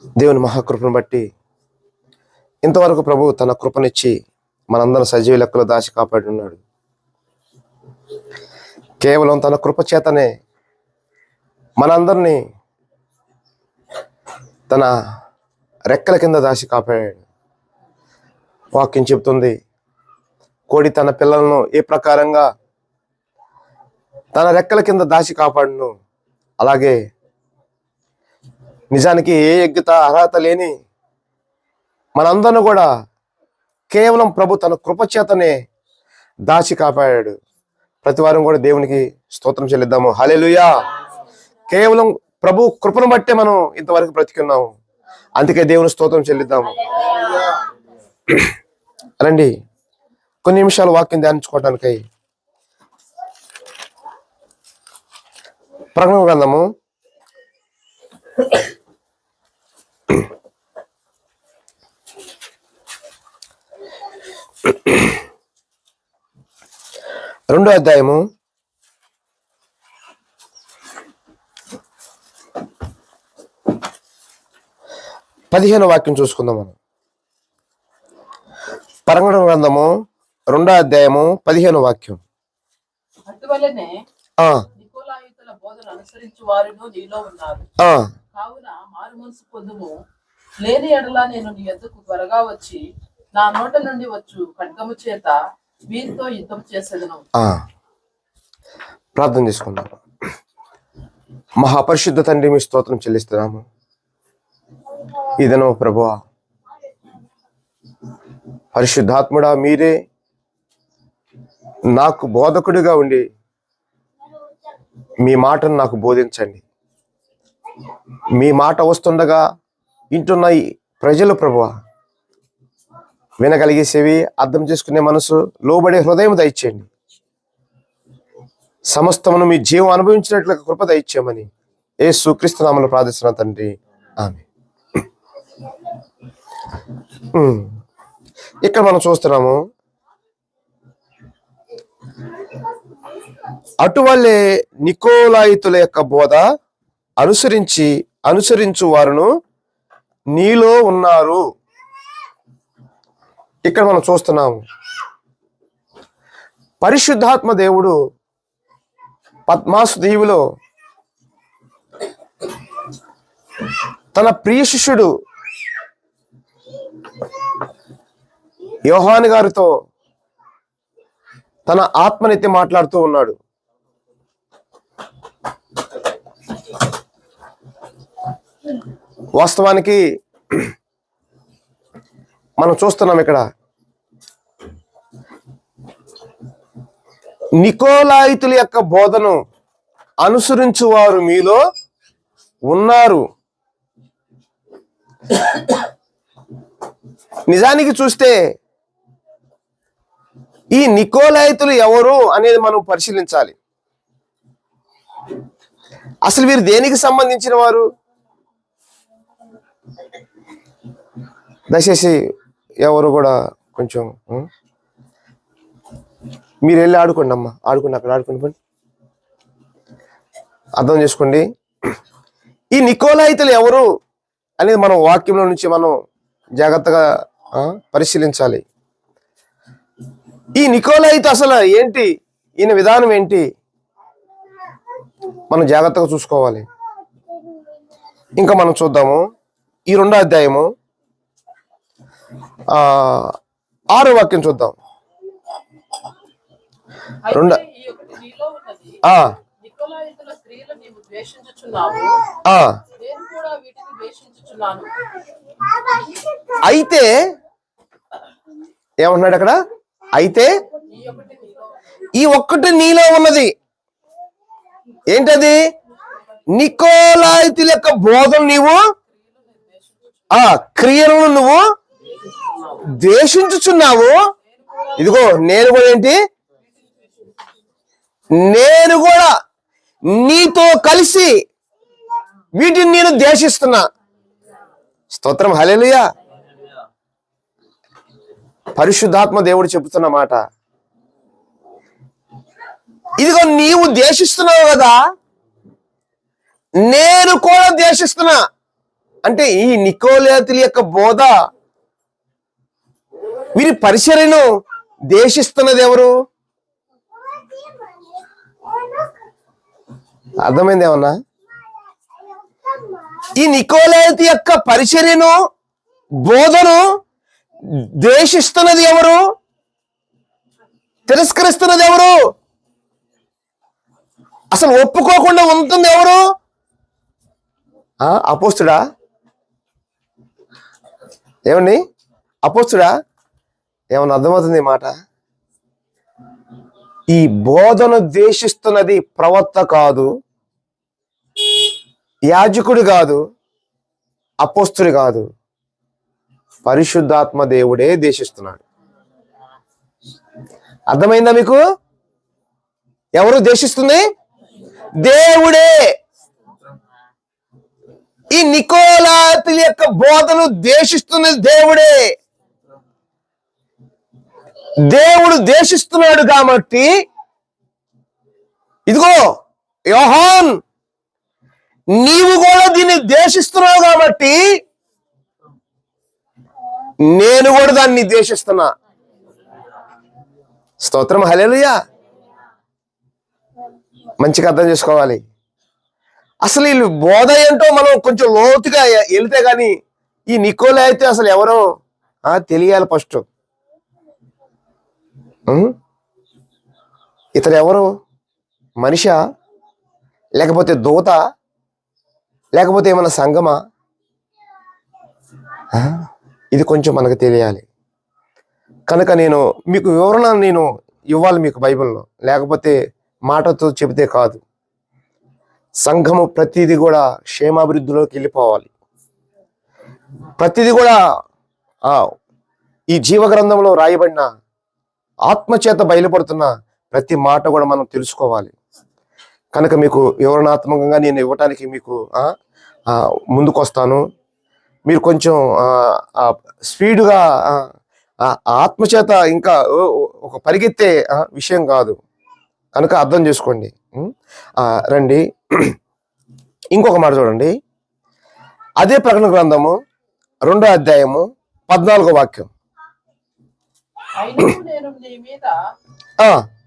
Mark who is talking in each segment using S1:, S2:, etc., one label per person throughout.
S1: దేవుని మహాకృపను బట్టి ఇంతవరకు ప్రభు తన కృపనిచ్చి మనందరం సజీవ లెక్కలో దాచి కాపాడి ఉన్నాడు. కేవలం తన కృప చేతనే మనందరినీ తన రెక్కల కింద దాచి కాపాడాడు. వాక్యం చెబుతుంది, కోడి తన పిల్లలను ఏ ప్రకారంగా తన రెక్కల కింద దాచి కాపాడును, అలాగే నిజానికి ఏ యోగ్యత అర్హత లేని మనందరిని కూడా కేవలం ప్రభు తన కృప చేతనే దాచి కాపాడాడు. ప్రతి వారం కూడా దేవునికి స్తోత్రం చెల్లిద్దాము. హల్లెలూయా. కేవలం ప్రభు కృపను బట్టే మనం ఇంతవరకు బ్రతికున్నాము. అందుకే దేవుని స్తోత్రం చెల్లిద్దాము. రండి కొన్ని నిమిషాలు వాక్యం ధ్యానించుకోవటానికై ప్రకటన గ్రంథము 2వ అధ్యాయము 15వ వాక్యం చూసుకుందాం మనం. ప్రకటన గ్రంథము 2వ అధ్యాయము 15వ వాక్యం.
S2: అటువలనే నికోలాయితుల బోధన అనుసరించు వారును నీలో ఉన్నారు. కావున మారు మనసు పొందుము. లేని ఎడల నేను నీ యొద్దకు త్వరగా వచ్చి నా నోట నుండి వచ్చు ఖడ్గము చేత వీరితో యుద్ధం చేసేదను.
S1: ప్రార్థన చేసుకుందాం. మహాపరిశుద్ధ తండ్రి, మీ స్తోత్రం చెల్లిస్తున్నాము. ఇదను ప్రభువా, పరిశుద్ధాత్ముడా, మీరే నాకు బోధకుడిగా ఉండి మీ మాటను నాకు బోధించండి. మీ మాట వస్తుండగా వింటున్న ఈ ప్రజలు ప్రభువా, వినగలిగే చెవి, అర్థం చేసుకునే మనసు, లోబడే హృదయం దయచేయండి. సమస్తమును మీ జీవం అనుభవించినట్లుగా కృప దయచేయమని యేసుక్రీస్తు నామములో ప్రార్థిస్తున్నాను తండ్రి, ఆమేన్. ఇక్కడ మనం చూస్తున్నాము, అటువల్లే నికోలాయితుల యొక్క బోధ అనుసరించు వారును నీలో ఉన్నారు. ఇక్కడ మనం చూస్తున్నాము, పరిశుద్ధాత్మ దేవుడు పద్మాసు దీవిలో తన ప్రియ శిష్యుడు యోహాను గారితో తన ఆత్మనెత్తి మాట్లాడుతూ ఉన్నాడు. వాస్తవానికి మనం చూస్తున్నాం ఇక్కడ నికోలాయితుల యొక్క బోధను అనుసరించు వారు మీలో ఉన్నారు. నిజానికి చూస్తే ఈ నికోలాయితులు ఎవరు అనేది మనం పరిశీలించాలి. అసలు వీరు దేనికి సంబంధించిన వారు? దయచేసి ఎవరు కూడా కొంచెం మీరు వెళ్ళి ఆడుకోండి అమ్మా, ఆడుకోండి, అక్కడ ఆడుకోండి, పని అర్థం చేసుకోండి. ఈ నికోలాయితులు ఎవరు అనేది మనం వాక్యంలో నుంచి మనం జాగ్రత్తగా పరిశీలించాలి. ఈ నికోలాయితు అసలు ఏంటి, ఈయన విధానం ఏంటి, మనం జాగ్రత్తగా చూసుకోవాలి. ఇంకా మనం చూద్దాము ఈ 2వ అధ్యాయము 6వ వాక్యం చూద్దాం. అయితే ఏమంటున్నాడు అక్కడ? అయితే ఈ ఒక్కటి నీలో ఉన్నది. ఏంటది? నికోలాయితుల యొక్క బోధన నీవు, క్రియలను నువ్వు ద్వేషించుచున్నావు. ఇదిగో నేను కూడా ఏంటి, నేను కూడా నీతో కలిసి వీటిని నేను ద్వేషిస్తున్నా. స్తోత్రం, హల్లెలూయా. పరిశుద్ధాత్మ దేవుడు చెబుతున్న మాట. ఇదిగో నీవు ద్వేషిస్తున్నావు కదా, నేను కూడా ద్వేషిస్తున్నా అంటే ఈ నికోలాయితీల యొక్క బోధ, వీరి పరిచర్యను దేశిస్తున్నది ఎవరు? అర్థమైంది ఏమన్నా? ఈ నికోలాయితీ యొక్క పరిచర్యను, బోధను దేశిస్తున్నది ఎవరు? తిరస్కరిస్తున్నది ఎవరు? అసలు ఒప్పుకోకుండా ఉంటుంది ఎవరు? అపోస్తుడా? ఏమండి, అపోస్తుడా? ఏమన్నా అర్థమవుతుంది ఈ మాట? ఈ బోధను దేశిస్తున్నది ప్రవక్త కాదు, యాజకుడు కాదు, అపోస్తుడు కాదు, పరిశుద్ధాత్మ దేవుడే దేశిస్తున్నాడు. అర్థమైందా మీకు? ఎవరు దేశిస్తుంది? దేవుడే. ఈ నికోలాయితీల యొక్క బోధను దేశిస్తున్నది దేవుడే. దేవుడు దేశిస్తున్నాడు కాబట్టి, ఇదిగో యోహాన్, నీవు కూడా దీన్ని దేశిస్తున్నావు కాబట్టి నేను కూడా దాన్ని దేశిస్తున్నా. స్తోత్రం, హల్లెలూయా. మంచిగా అర్థం చేసుకోవాలి. అసలు వీళ్ళు బోధ ఏంటో మనం కొంచెం లోతుగా వెళితే గాని ఈ నికోలాయితీ అసలు ఎవరో తెలియాలి ఫస్ట్. ఇతను ఎవరు? మనిషా, లేకపోతే దూత, లేకపోతే ఏమన్నా సంగమా? ఇది కొంచెం మనకు తెలియాలి. కనుక నేను మీకు వివరణ ఇవ్వాలి మీకు బైబిల్లో, లేకపోతే మాటతో చెబితే కాదు. సంఘము ప్రతిదీ కూడా క్షేమాభివృద్ధిలోకి వెళ్ళిపోవాలి. ప్రతిదీ కూడా ఈ జీవ గ్రంథంలో రాయబడిన ఆత్మచేత బయలుపడుతున్న ప్రతి మాట కూడా మనం తెలుసుకోవాలి. కనుక మీకు వివరణాత్మకంగా నేను ఇవ్వటానికి మీకు ముందుకు వస్తాను. మీరు కొంచెం స్పీడ్గా ఆత్మచేత ఇంకా ఒక పరిగెత్తే విషయం కాదు. కనుక అర్థం చేసుకోండి. రండి, ఇంకొక మాట చూడండి. అదే ప్రకటన గ్రంథము 2వ అధ్యాయము 14వ వాక్యం.
S2: నేను నీ మీద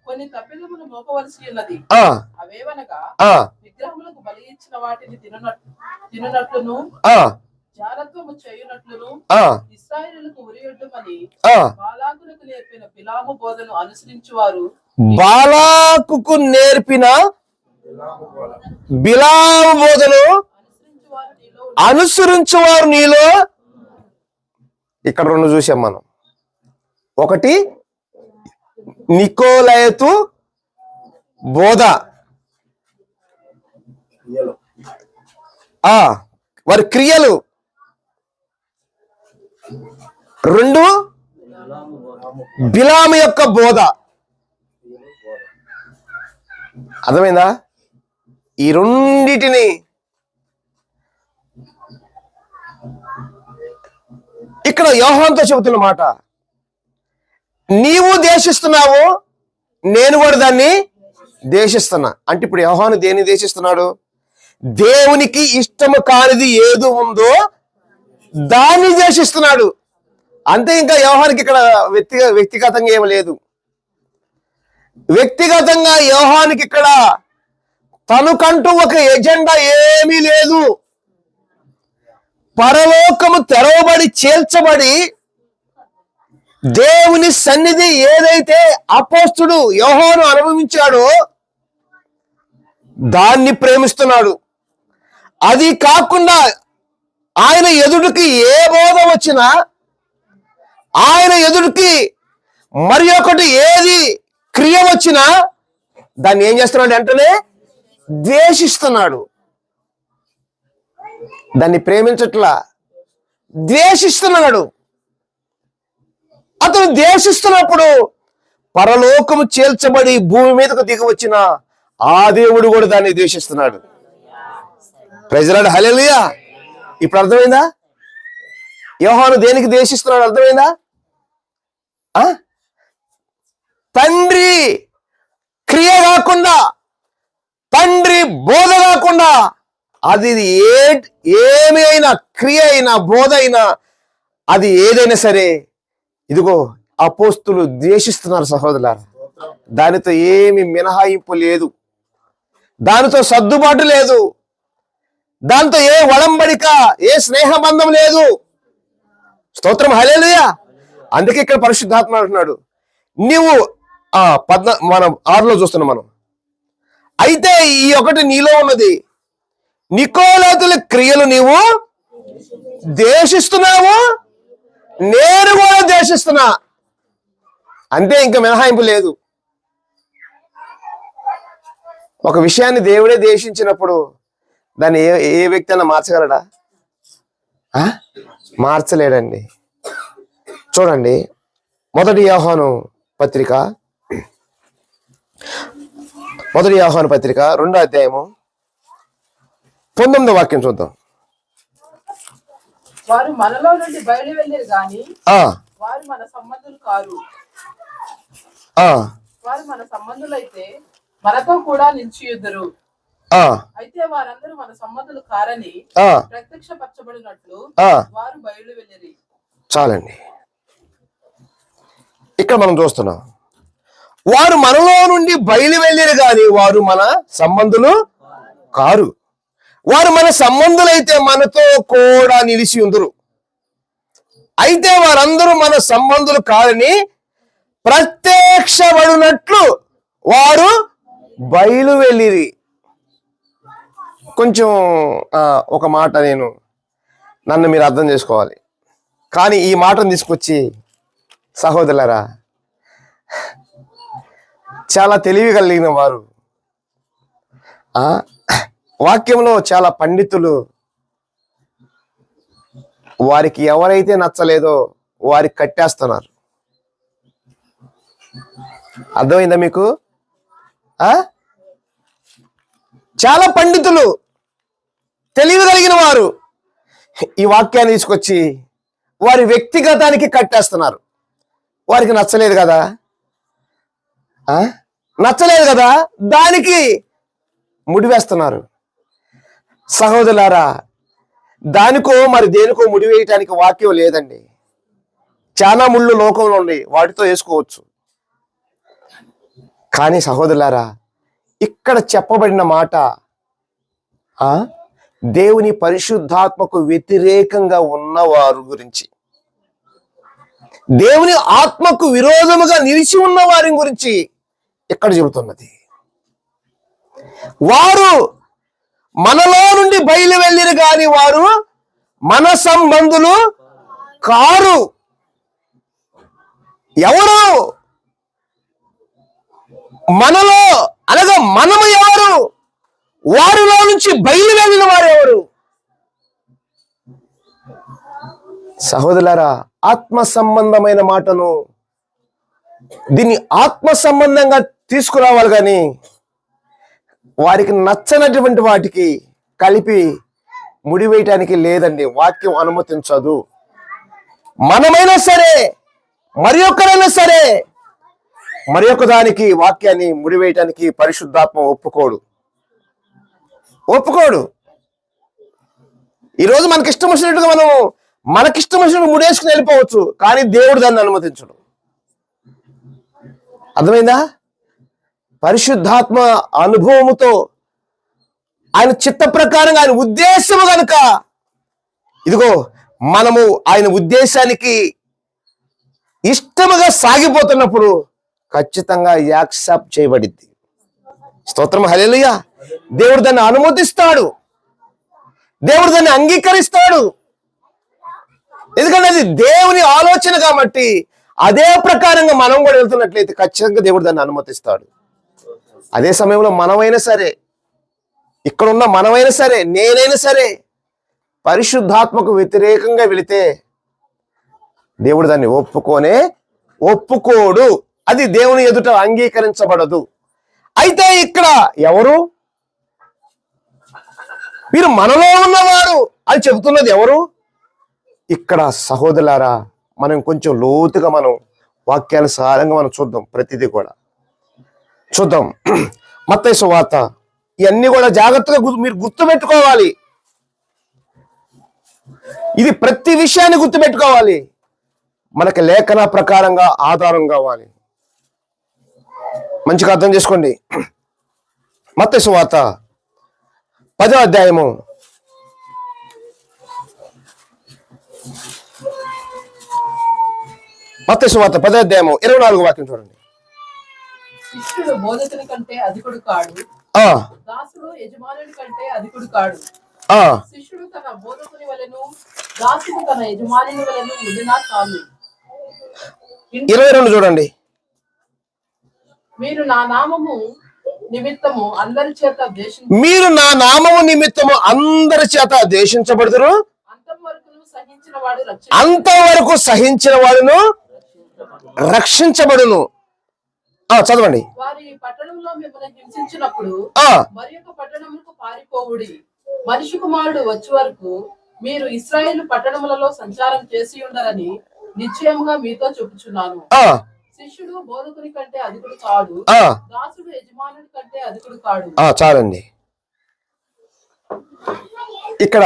S2: కొన్ని తప్పిదములు మోపవలసి ఉన్నది. అవేవనగా విగ్రహములకు బలి ఇచ్చిన వాటిని తినునట్లును, జారత్వము చేయునట్లును, ఇశ్రాయేలుకు ఉరియొడ్డుమని బాలాకులకు నేర్పిన బిలాము బోధను అనుసరించువారు,
S1: బాలాకుకు నేర్పిన బిలాము బోధను అనుసరించువారు నీలో. ఇక్కడ 2 చూసాం మనం. ఒకటి నికోలాయితు బోధ, వారి క్రియలు. 2 బిలాము యొక్క బోధ. అర్థమైందా? ఈ రెండిటిని ఇక్కడ యోహానుతో చెబుతున్న మాట, నీవు దేశిస్తున్నావు, నేను కూడా దాన్ని దేశిస్తున్నా. అంటే ఇప్పుడు యోహాను దేన్ని దేశిస్తున్నాడు? దేవునికి ఇష్టము కానిది ఏది ఉందో దాన్ని దేశిస్తున్నాడు. అంతే. ఇంకా యోహానికి ఇక్కడ వ్యక్తిగతంగా ఏమి లేదు. వ్యక్తిగతంగా యోహానికి ఇక్కడ తనకంటూ ఒక ఎజెండా ఏమీ లేదు. పరలోకము తెరవబడి చేల్చబడి దేవుని సన్నిధి ఏదైతే అపోస్తుడు యోహాను అనుభవించాడో దాన్ని ప్రేమిస్తున్నాడు. అది కాకుండా ఆయన ఎదుటికి ఏ బోధ వచ్చినా, ఆయన ఎదుటికి మరి ఒకటి ఏది క్రియ వచ్చినా దాన్ని ఏం చేస్తున్నాడు? వెంటనే ద్వేషిస్తున్నాడు. దాన్ని ప్రేమించట్లా, ద్వేషిస్తున్నాడు. అతను ద్వేషిస్తున్నప్పుడు పరలోకము చేల్చబడి భూమి మీదకు దిగి వచ్చిన ఆ దేవుడు కూడా దాన్ని ద్వేషిస్తున్నాడు. ప్రైజ్ లార్డ్, హల్లెలూయా. ఇప్పుడు అర్థమైందా? యోహాను దేనికి ద్వేషిస్తున్నాడు? అర్థమైందా? తండ్రి క్రియ కాకుండా, తండ్రి బోధ కాకుండా అది ఏమి అయినా, క్రియ అయినా, బోధ అయినా, అది ఏదైనా సరే, ఇదిగో అపోస్తులు ద్వేషిస్తున్నారు సహోదరులారా. దానితో ఏమి మినహాయింపు లేదు, దానితో సర్దుబాటు లేదు, దాంతో ఏ ఒడంబడిక, ఏ స్నేహబంధం లేదు. స్తోత్రం, హల్లెలూయా. అందుకే ఇక్కడ పరిశుద్ధాత్మ అంటున్నాడు, నీవు మనం 6లో చూస్తున్నాం మనం. అయితే ఈ ఒకటి నీలో ఉన్నది, నికోలాతుల క్రియలు నీవు ద్వేషిస్తున్నావు, నేను కూడా ద్వేషిస్తున్నా. అంతే, ఇంకా మినహాయింపు లేదు. ఒక విషయాన్ని దేవుడే ద్వేషించినప్పుడు దాన్ని ఏ వ్యక్తి అయినా మార్చగలడా? మార్చలేడండి. చూడండి, 1 యోహాను పత్రిక 2వ అధ్యాయము 19వ వాక్యం చూద్దాం.
S2: వారు మనలో నుండి బయలు వెళ్ళారు గాని వారు మన సంబంధులు కారు. వారు మన సంబంధులైతే మనతో కూడా నిలిచియుదురు. అయితే వారందరూ మన సంబంధులు కారని ప్రత్యక్షపరచబడినట్లు వారు బయలు వెళ్ళిరి.
S1: చాలండి, ఇక్కడ మనం చూస్తున్నాం, వారు మనలో నుండి బయలు వెళ్ళిరు గాని వారు మన సంబంధులు కారు. వారు మన సంబంధులైతే మనతో కూడా నిలిచి ఉందరు. అయితే వారందరూ మన సంబంధులు కారని ప్రత్యక్షపడినట్లు వారు బయలు వెళ్ళిరి. కొంచెం ఒక మాట నన్ను మీరు అర్థం చేసుకోవాలి. కానీ ఈ మాటను తీసుకొచ్చి సహోదరులారా, చాలా తెలివి కలిగిన వారు, వాక్యంలో చాలా పండితులు, వారికి ఎవరైతే నచ్చలేదో వారికి కట్టేస్తున్నారు. అర్థమైందా మీకు? చాలా పండితులు, తెలివి కలిగిన వారు ఈ వాక్యాన్ని తీసుకొచ్చి వారి వ్యక్తిగతానికి కట్టేస్తున్నారు. వారికి నచ్చలేదు కదా, దానికి ముడివేస్తున్నారు. సహోదరులారా, దానికో మరి దేనికో ముడివేయటానికి వాక్యం లేదండి. చాలా ముళ్ళు లోకంలో ఉన్నాయి, వాటితో వేసుకోవచ్చు. కానీ సహోదరులారా, ఇక్కడ చెప్పబడిన మాట దేవుని పరిశుద్ధాత్మకు వ్యతిరేకంగా ఉన్నవారు గురించి, దేవుని ఆత్మకు విరోధముగా నిలిచి ఉన్న వారి గురించి ఇక్కడ చెబుతున్నది. వారు మనలో నుండి బయలు వెళ్ళిరు గాని వారు మన సంబంధులు కారు. ఎవరు మనలో, అనగా మనము ఎవరు? వారిలో నుంచి బయలు వెళ్ళిన వారు ఎవరు? సహోదరులారా, ఆత్మ సంబంధమైన మాటను, దీన్ని ఆత్మ సంబంధంగా తీసుకురావాలి కానీ వారికి నచ్చనటువంటి వాటికి కలిపి ముడివేయటానికి లేదండి. వాక్యం అనుమతించదు. మనమైనా సరే, మరి ఒక్కరైనా సరే, మరి ఒక్క దానికి వాక్యాన్ని ముడివేయటానికి పరిశుద్ధాత్మ ఒప్పుకోడు. ఈరోజు మనకిష్టం వచ్చినట్టుగా మనకిష్టం వచ్చినట్టు ముడేసుకుని వెళ్ళిపోవచ్చు, కానీ దేవుడు దాన్ని అనుమతించడు. అర్థమైందా? పరిశుద్ధాత్మ అనుభవముతో ఆయన చిత్త ప్రకారంగా, ఆయన ఉద్దేశము కనుక, ఇదిగో మనము ఆయన ఉద్దేశానికి ఇష్టముగా సాగిపోతున్నప్పుడు ఖచ్చితంగా యాక్సెప్ట్ చేయబడిద్ది. స్తోత్రం, హల్లెలూయా. దేవుడు దాన్ని అనుమతిస్తాడు, దేవుడు దాన్ని అంగీకరిస్తాడు. ఎందుకంటే అది దేవుని ఆలోచన కాబట్టి అదే ప్రకారంగా మనం కూడా వెళ్తున్నట్లయితే ఖచ్చితంగా దేవుడు దాన్ని అనుమతిస్తాడు. అదే సమయంలో మనమైనా సరే, ఇక్కడున్న మనమైనా సరే, నేనైనా సరే పరిశుద్ధాత్మకు వ్యతిరేకంగా వెళితే దేవుడు దాన్ని ఒప్పుకోడు. అది దేవుని ఎదుట అంగీకరించబడదు. అయితే ఇక్కడ ఎవరు? వీరు మనలో ఉన్నవారు అని చెబుతున్నది ఎవరు? ఇక్కడ సహోదరులారా, మనం కొంచెం లోతుగా వాక్యానుసారంగా చూద్దాం. ప్రతిదీ కూడా చూద్దాం. మత్తయి సువార్త ఇవన్నీ కూడా జాగ్రత్తగా మీరు గుర్తుపెట్టుకోవాలి. ఇది ప్రతి విషయాన్ని గుర్తుపెట్టుకోవాలి. మనకి లేఖన ప్రకారంగా ఆధారం కావాలి. మంచిగా అర్థం చేసుకోండి. మత్తయి సువార్త 10వ అధ్యాయము 24వ వాక్యం చూడండి.
S2: శిష్యుడు బోధకుని కంటే అధికుడు కాడు, దాసుడు యజమానుని కంటే అధికుడు కాడు. శిష్యుడు తన బోధకుని వలెను, దాసుడు తన యజమానుని వలెను ఉండినా చాలు.
S1: 22 చూడండి.
S2: మీరు నా నామము నిమిత్తము అందరి చేత
S1: దేశించబడుదురు,
S2: సహించిన
S1: అంతవరకు సహించిన వాడును రక్షించబడును. చదవండి.
S2: వారి పట్టణంలో మిమ్మల్ని హింసించినప్పుడు మరి ఒక పట్టణములకు పారిపోవుడి. మనిషి కుమారుడు వచ్చే వరకు మీరు ఇశ్రాయేలు పట్టణములలో సంచారం చేసి ఉండరని నిశ్చయముగా మీతో చెప్పుచున్నాను. శిష్యుడు బోధకుని కంటే అధికుడు కాడు, దాసుడు యజమానుడి కంటే అధికుడు కాడు.
S1: చాలండి. ఇక్కడ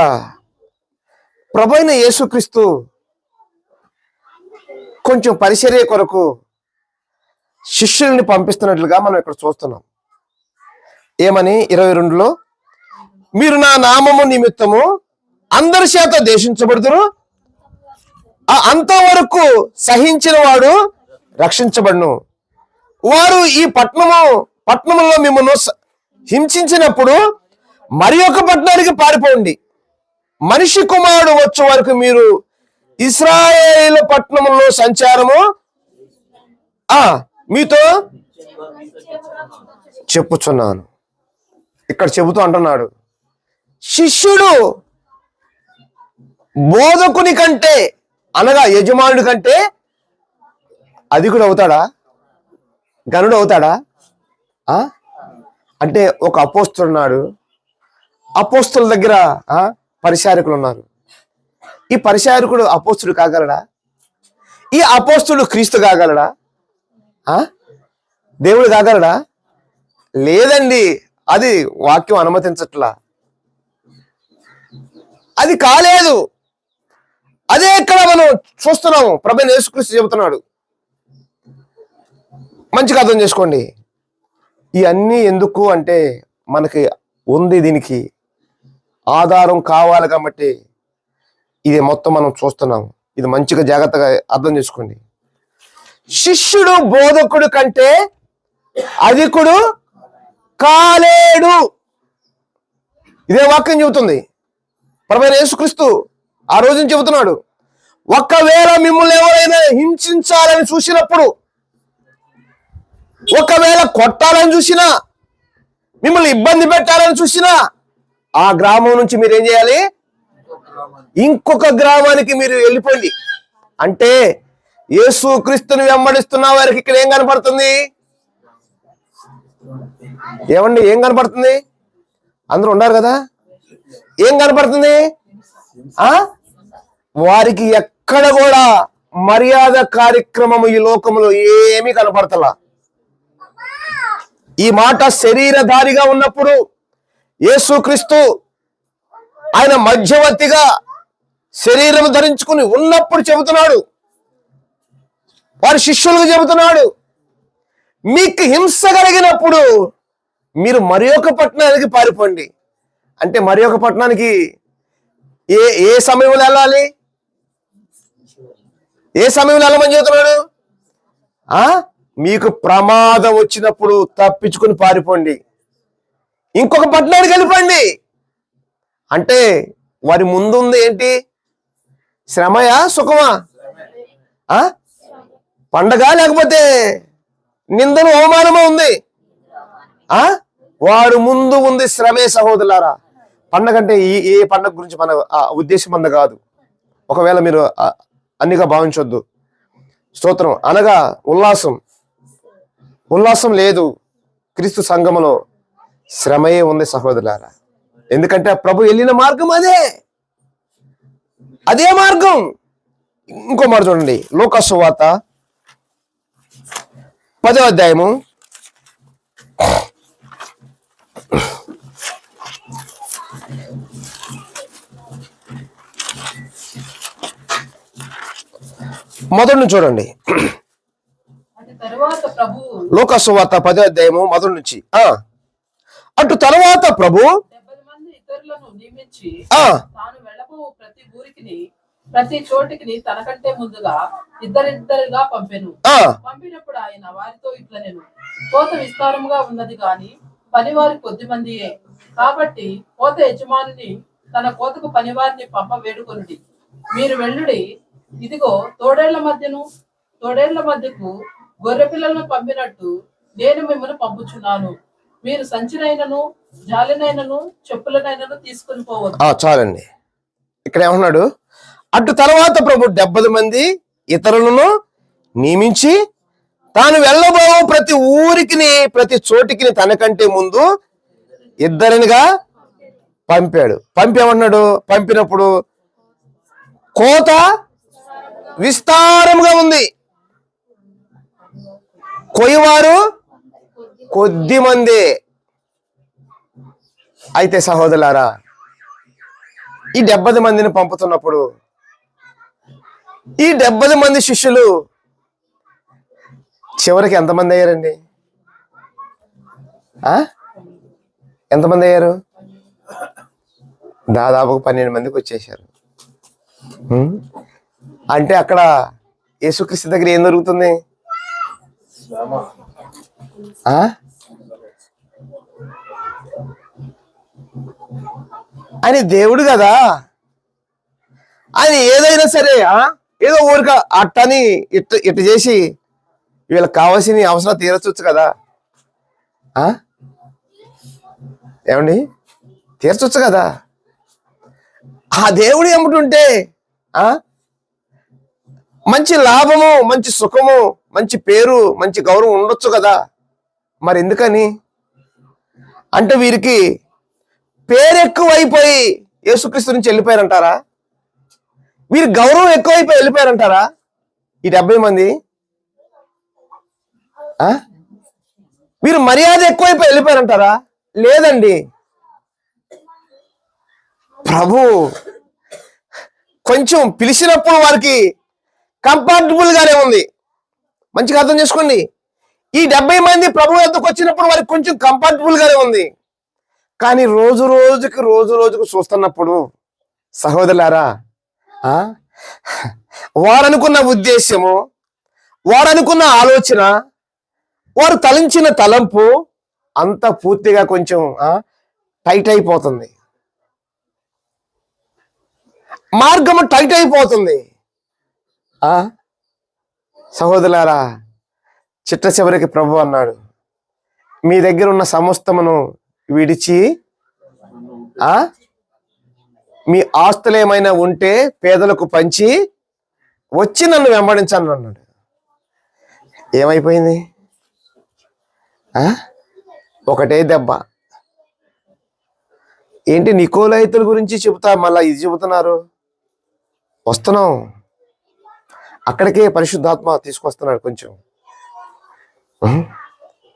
S1: ప్రభువైన యేసుక్రీస్తు కొంచెం పరిచర్య కొరకు శిష్యుల్ని పంపిస్తున్నట్లుగా మనం ఇక్కడ చూస్తున్నాం. ఏమని 22లో, మీరు నా నామము నిమిత్తము అందరి చేత దేశించబడుదురు, అంతవరకు సహించిన వాడు రక్షించబడును. వారు ఈ పట్టణంలో మిమ్మల్ని హింసించినప్పుడు మరి ఒక పట్టణానికి పారిపోండి. మనిషి కుమారుడు వచ్చే వరకు మీరు ఇశ్రాయేలు పట్టణంలో సంచారము మీతో చెప్పుచున్నాను. ఇక్కడ చెబుతూ అంటున్నాడు, శిష్యుడు బోధకుని కంటే అనగా యజమానుడి కంటే అధికుడు అవుతాడా? గనుడు అవుతాడా? అంటే ఒక అపోస్తుడు ఉన్నాడు. అపోస్తుల దగ్గర పరిచారకులు ఉన్నారు. ఈ పరిచారకుడు అపోస్తుడు కాగలడా? ఈ అపోస్తుడు క్రీస్తు కాగలడా? దేవుడు కాగలడా? లేదండి, అది వాక్యం అనుమతించట్లా. అది కాలేదు. అదే ఇక్కడ మనం చూస్తున్నాము. ప్రభువైన యేసుక్రీస్తు చెబుతున్నాడు. మంచిగా అర్థం చేసుకోండి. ఇవన్నీ ఎందుకు అంటే మనకి ఉంది, దీనికి ఆధారం కావాలి కాబట్టి ఇది మొత్తం మనం చూస్తున్నాము. ఇది మంచిగా జాగ్రత్తగా అర్థం చేసుకోండి. శిష్యుడు బోధకుడు కంటే అధికుడు కాలేడు. ఇదే వాక్యం చెబుతుంది. ప్రభువైన యేసుక్రీస్తు ఆ రోజున చెబుతున్నాడు, ఒకవేళ మిమ్మల్ని ఎవరైనా హింసించాలని చూసినప్పుడు, ఒకవేళ కొట్టాలని చూసినా, మిమ్మల్ని ఇబ్బంది పెట్టాలని చూసినా, ఆ గ్రామం నుంచి మీరు ఏం చేయాలి? ఇంకొక గ్రామానికి మీరు వెళ్ళిపోండి. అంటే యేసుక్రీస్తుని వెంబడిస్తున్న వారికి ఇక్కడ ఏం కనపడుతుంది? ఏమండి, ఏం కనపడుతుంది? అందరూ ఉన్నారు కదా. ఏం కనపడుతుంది? వారికి ఎక్కడ కూడా మర్యాద కార్యక్రమం ఈ లోకంలో ఏమీ కనపడతలా. ఈ మాట శరీరధారిగా ఉన్నప్పుడు యేసుక్రీస్తు ఆయన మధ్యవర్తిగా శరీరం ధరించుకుని ఉన్నప్పుడు చెబుతున్నాడు, వారి శిష్యులకు చెబుతున్నాడు, మీకు హింస కలిగినప్పుడు మీరు మరి ఒక పట్టణానికి పారిపోండి. అంటే మరి ఒక పట్టణానికి ఏ సమయంలో వెళ్ళాలి? ఏ సమయంలో వెళ్ళమని చెబుతున్నాడు? మీకు ప్రమాదం వచ్చినప్పుడు తప్పించుకుని పారిపోండి, ఇంకొక పట్టణానికి వెళ్ళిపోండి. అంటే వారి ముందుంది ఏంటి? శ్రమయా, సుఖమా? పండగ లేకపోతే నిందను అవమానమా ఉంది? వారు ముందు ఉంది శ్రమే సహోదరులారా. పండగ అంటే ఏ పండగ గురించి మన ఉద్దేశం అంద కాదు. ఒకవేళ మీరు అన్నిగా భావించొద్దు. స్తోత్రం. అనగా ఉల్లాసం లేదు. క్రీస్తు సంఘములో శ్రమయే ఉంది సహోదరులారా. ఎందుకంటే ప్రభు వెళ్ళిన మార్గం అదే మార్గం. ఇంకో మాట చూడండి, లూకా సువార్త 10వ అధ్యాయము మొదటి నుంచి చూడండి.
S2: అటు తరువాత ప్రభువు
S1: లూకా సువార్త 10వ అధ్యాయము మొదటి నుంచి. అటు తరువాత ప్రభు
S2: 70 మంది ఇతరులను నియమించి
S1: ఆ
S2: తాను వెళ్ళబో ప్రతి ఊరికి ప్రతి చోటికి తనకంటే ముందుగా ఇద్దరిద్దరుగా పంపెను. పంపినప్పుడు ఆయన వారితో ఇట్లా నేను కోత విస్తారముగా ఉన్నది గాని పనివారి కొద్ది మందియే. కాబట్టి కోత యజమానిని తన కోతకు పనివారిని పంప వేడుకొనుడి. మీరు వెళ్ళుడి. ఇదిగో తోడేళ్ల మధ్యకు గొర్రె పిల్లలను పంపినట్టు నేను మిమ్మల్ని పంపుచున్నాను. మీరు సంచినైనను జాలినైనను చెప్పులనైనను తీసుకుని పోవద్దు.
S1: చాలండి. ఇక్కడ ఏమన్నాడు? అటు తర్వాత ప్రభు 70 మంది ఇతరులను నియమించి తాను వెళ్ళబో ప్రతి ఊరికి ప్రతి చోటికి తనకంటే ముందు ఇద్దరినిగా పంపాడు. పంపేమన్నాడు? పంపినప్పుడు కోత విస్తారముగా ఉంది, కొయ్యవారు కొద్ది మంది. అయితే సహోదరులారా, ఈ 70 మందిని పంపుతున్నప్పుడు ఈ 70 మంది శిష్యులు చివరికి ఎంతమంది అయ్యారండి? ఎంతమంది అయ్యారు? దాదాపు 12 మందికి వచ్చేసారు. అంటే అక్కడ యేసుక్రీస్తు దగ్గర ఏం జరుగుతుంది? ఆయన దేవుడు కదా, ఆయన ఏదైనా సరే ఏదో ఊరిక అట్టని ఇట్ట చేసి వీళ్ళకి కావాల్సిన అవసరం తీర్చవచ్చు కదా. ఏమండి? తీర్చవచ్చు కదా. ఆ దేవుడు ఏమిటుంటే మంచి లాభము, మంచి సుఖము, మంచి పేరు, మంచి గౌరవం ఉండొచ్చు కదా. మరి ఎందుకని అంటే వీరికి పేరు ఎక్కువైపోయి యేసుక్రీస్తు నుంచి వెళ్ళిపోయారంటారా? వీరి గౌరవం ఎక్కువైపోయి వెళ్ళిపోయారంటారా ఈ 70 మంది? వీరు మర్యాద ఎక్కువైపోయి వెళ్ళిపోయారంటారా? లేదండి. ప్రభు కొంచెం పిలిచినప్పుడు వారికి కంఫర్టబుల్ గానే ఉంది. మంచిగా అర్థం చేసుకోండి. ఈ 70 మంది ప్రభు వద్దకు వచ్చినప్పుడు వారికి కొంచెం కంఫర్టబుల్ గానే ఉంది. కానీ రోజు రోజుకు చూస్తున్నప్పుడు సహోదరులారా, వారనుకున్న ఉద్దేశము, వారనుకున్న ఆలోచన, వారు తలంచిన తలంపు అంత పూర్తిగా కొంచెం టైట్ అయిపోతుంది. మార్గము టైట్ అయిపోతుంది. సహోదరులారా, చిట్ట చివరికి ప్రభు అన్నాడు, మీ దగ్గర ఉన్న సమస్తమును విడిచి మీ ఆస్తులు ఏమైనా ఉంటే పేదలకు పంచి వచ్చి నన్ను వెంబడించాను అన్నాడు. ఏమైపోయింది? ఒకటే దెబ్బ. ఏంటి నికోలైతుల గురించి చెబుతా మళ్ళా ఇది చెబుతున్నారు? వస్తున్నాం అక్కడికే. పరిశుద్ధాత్మ తీసుకొస్తున్నాడు కొంచెం.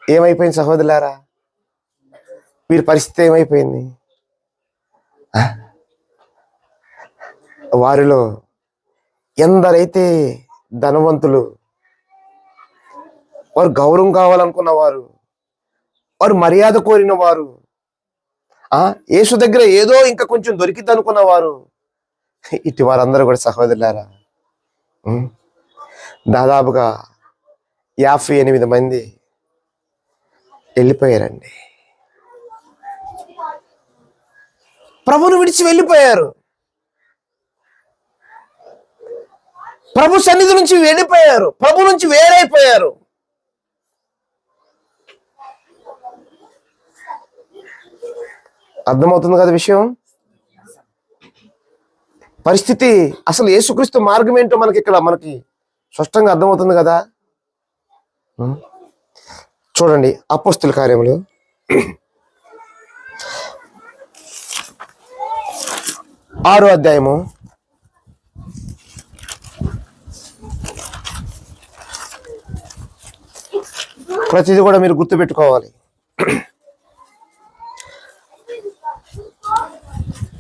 S1: ఏమైపోయింది సహోదరులారా? వీరి పరిస్థితి ఏమైపోయింది? వారిలో ఎందరైతే ధనవంతులు, వారు గౌరవం కావాలనుకున్న వారు, వారు మర్యాద కోరిన వారు, యేసు దగ్గర ఏదో ఇంకా కొంచెం దొరికిద్ది అనుకున్న వారు, ఇటు వారందరూ కూడా సహోదరులారా దాదాపుగా 58 మంది వెళ్ళిపోయారండి. ప్రభుని విడిచి వెళ్ళిపోయారు. ప్రభు సన్నిధి నుంచి వెళ్ళిపోయారు. ప్రభు నుంచి వేరైపోయారు. అర్థమవుతుంది కదా విషయం? పరిస్థితి అసలు యేసుక్రీస్తు మార్గం ఏంటో మనకి స్పష్టంగా అర్థమవుతుంది కదా. చూడండి అపోస్తుల కార్యములు 6వ అధ్యాయము 'ప్రతిదీ కూడా మీరు గుర్తుపెట్టుకోవాలి.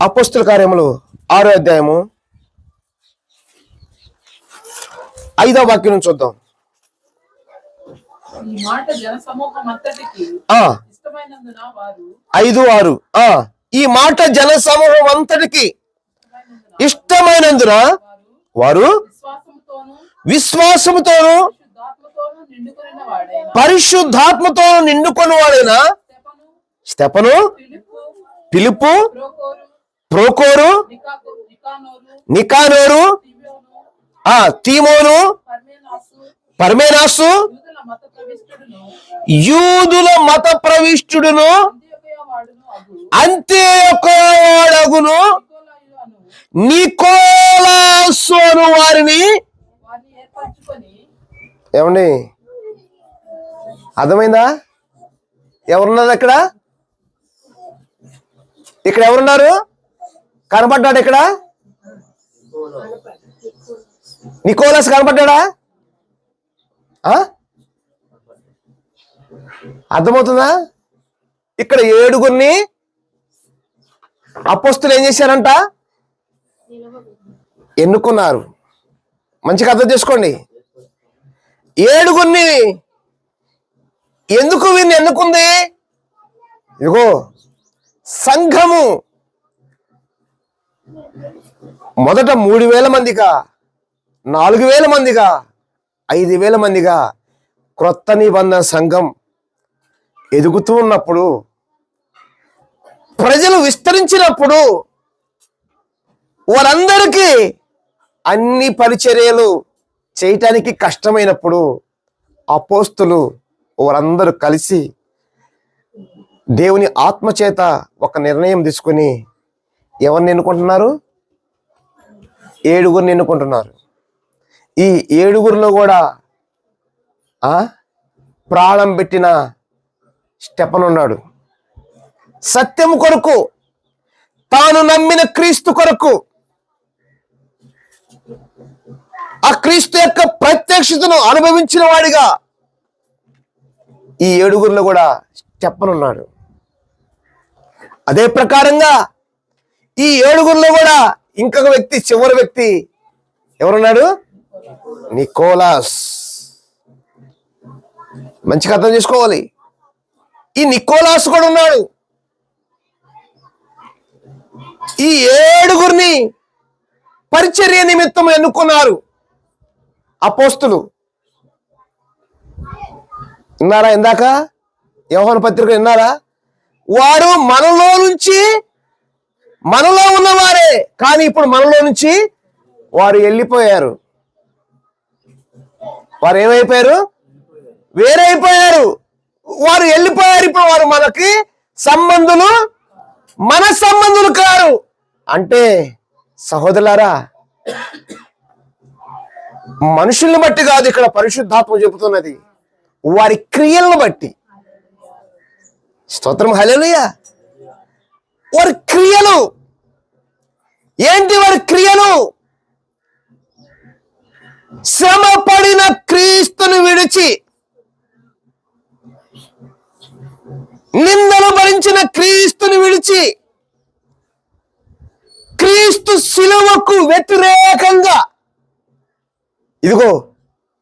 S1: అపోస్తుల కార్యములు 6వ అధ్యాయము 5వ వాక్యం నుంచి చూద్దాం.
S2: ఈ మాట జనసమూహం అంతటికి
S1: ఆ
S2: ఇష్టమైనందున వారు
S1: 5:6 ఈ మాట జనసమూహం అంతటికి ఇష్టమైనందున వారు విశ్వాసముతోను
S2: శుద్ధాత్మతోనూ నిండుకొనిన వాడైన
S1: పరిశుద్ధాత్మతో నిండుకొని వాడైన స్తెఫను, ఫిలిప్పు, ప్రోకోరు, నికానోరు, తీమోను, పర్మేనాసు, యూదుల మత ప్రవిష్టుడును అంత్యోకవాడగును నికోలాసు వారిని ఏమండి అర్థమైందా? ఎవరున్నారు అక్కడ? ఇక్కడ ఎవరున్నారు? కనపడ్డాడు ఇక్కడ? నికోలాస్ కనపడ్డా? అర్థమవుతుందా? ఇక్కడ 7 అపోస్తులు ఏం చేశారంట? ఎన్నుకున్నారు. మంచిగా అర్థం చేసుకోండి. 7 ఎందుకు వీరిని ఎన్నుకుంది? ఇదిగో సంఘము మొదట 3,000 మందిగా, 4,000 మందిగా, 5,000 మందిగా క్రొత్త నిబంధన సంఘం ఎదుగుతూ ఉన్నప్పుడు, ప్రజలు విస్తరించినప్పుడు, వారందరికీ అన్ని పరిచర్యలు చేయటానికి కష్టమైనప్పుడు అపోస్తులు వారందరూ కలిసి దేవుని ఆత్మచేత ఒక నిర్ణయం తీసుకుని ఎవరిని ఎన్నుకుంటున్నారు? 7 ఎన్నుకుంటున్నారు. ఈ 7 కూడా ప్రాణం పెట్టిన స్టెఫను ఉన్నాడు. సత్యం కొరకు, తాను నమ్మిన క్రీస్తు కొరకు, ఆ క్రీస్తు యొక్క ప్రత్యక్షతను అనుభవించిన వాడిగా ఈ 7 కూడా స్టెఫను ఉన్నాడు. అదే ప్రకారంగా ఈ 7 కూడా ఇంకొక వ్యక్తి, చివరి వ్యక్తి ఎవరున్నాడు? నికోలాస్. మంచిగా అర్థం చేసుకోవాలి. ఈ నికోలాస్ కూడా ఉన్నాడు. ఈ 7 పరిచర్య నిమిత్తం ఎన్నుకున్నారు అపోస్తులు. విన్నారా? ఇందాక యోహాను పత్రిక విన్నారా? వారు మనలో ఉన్నవారే, కానీ ఇప్పుడు మనలో నుంచి వారు వెళ్ళిపోయారు. వారు ఏమైపోయారు? వేరైపోయారు. వారు వెళ్ళిపోయారు. ఇప్పుడు వారు మనకి సంబంధులు, మన సంబంధులు కారు. అంటే సహోదరులారా, మనుషుల్ని బట్టి కాదు ఇక్కడ పరిశుద్ధాత్మ చెబుతున్నది, వారి క్రియలను బట్టి. స్తోత్రం, హల్లెలూయా. వారి క్రియలు ఏంటి? వారి క్రియలు శ్రమ పడిన క్రీస్తును విడిచి, నిందలు భరించిన క్రీస్తుని విడిచి, క్రీస్తు శిలువకు వ్యతిరేకంగా, ఇదిగో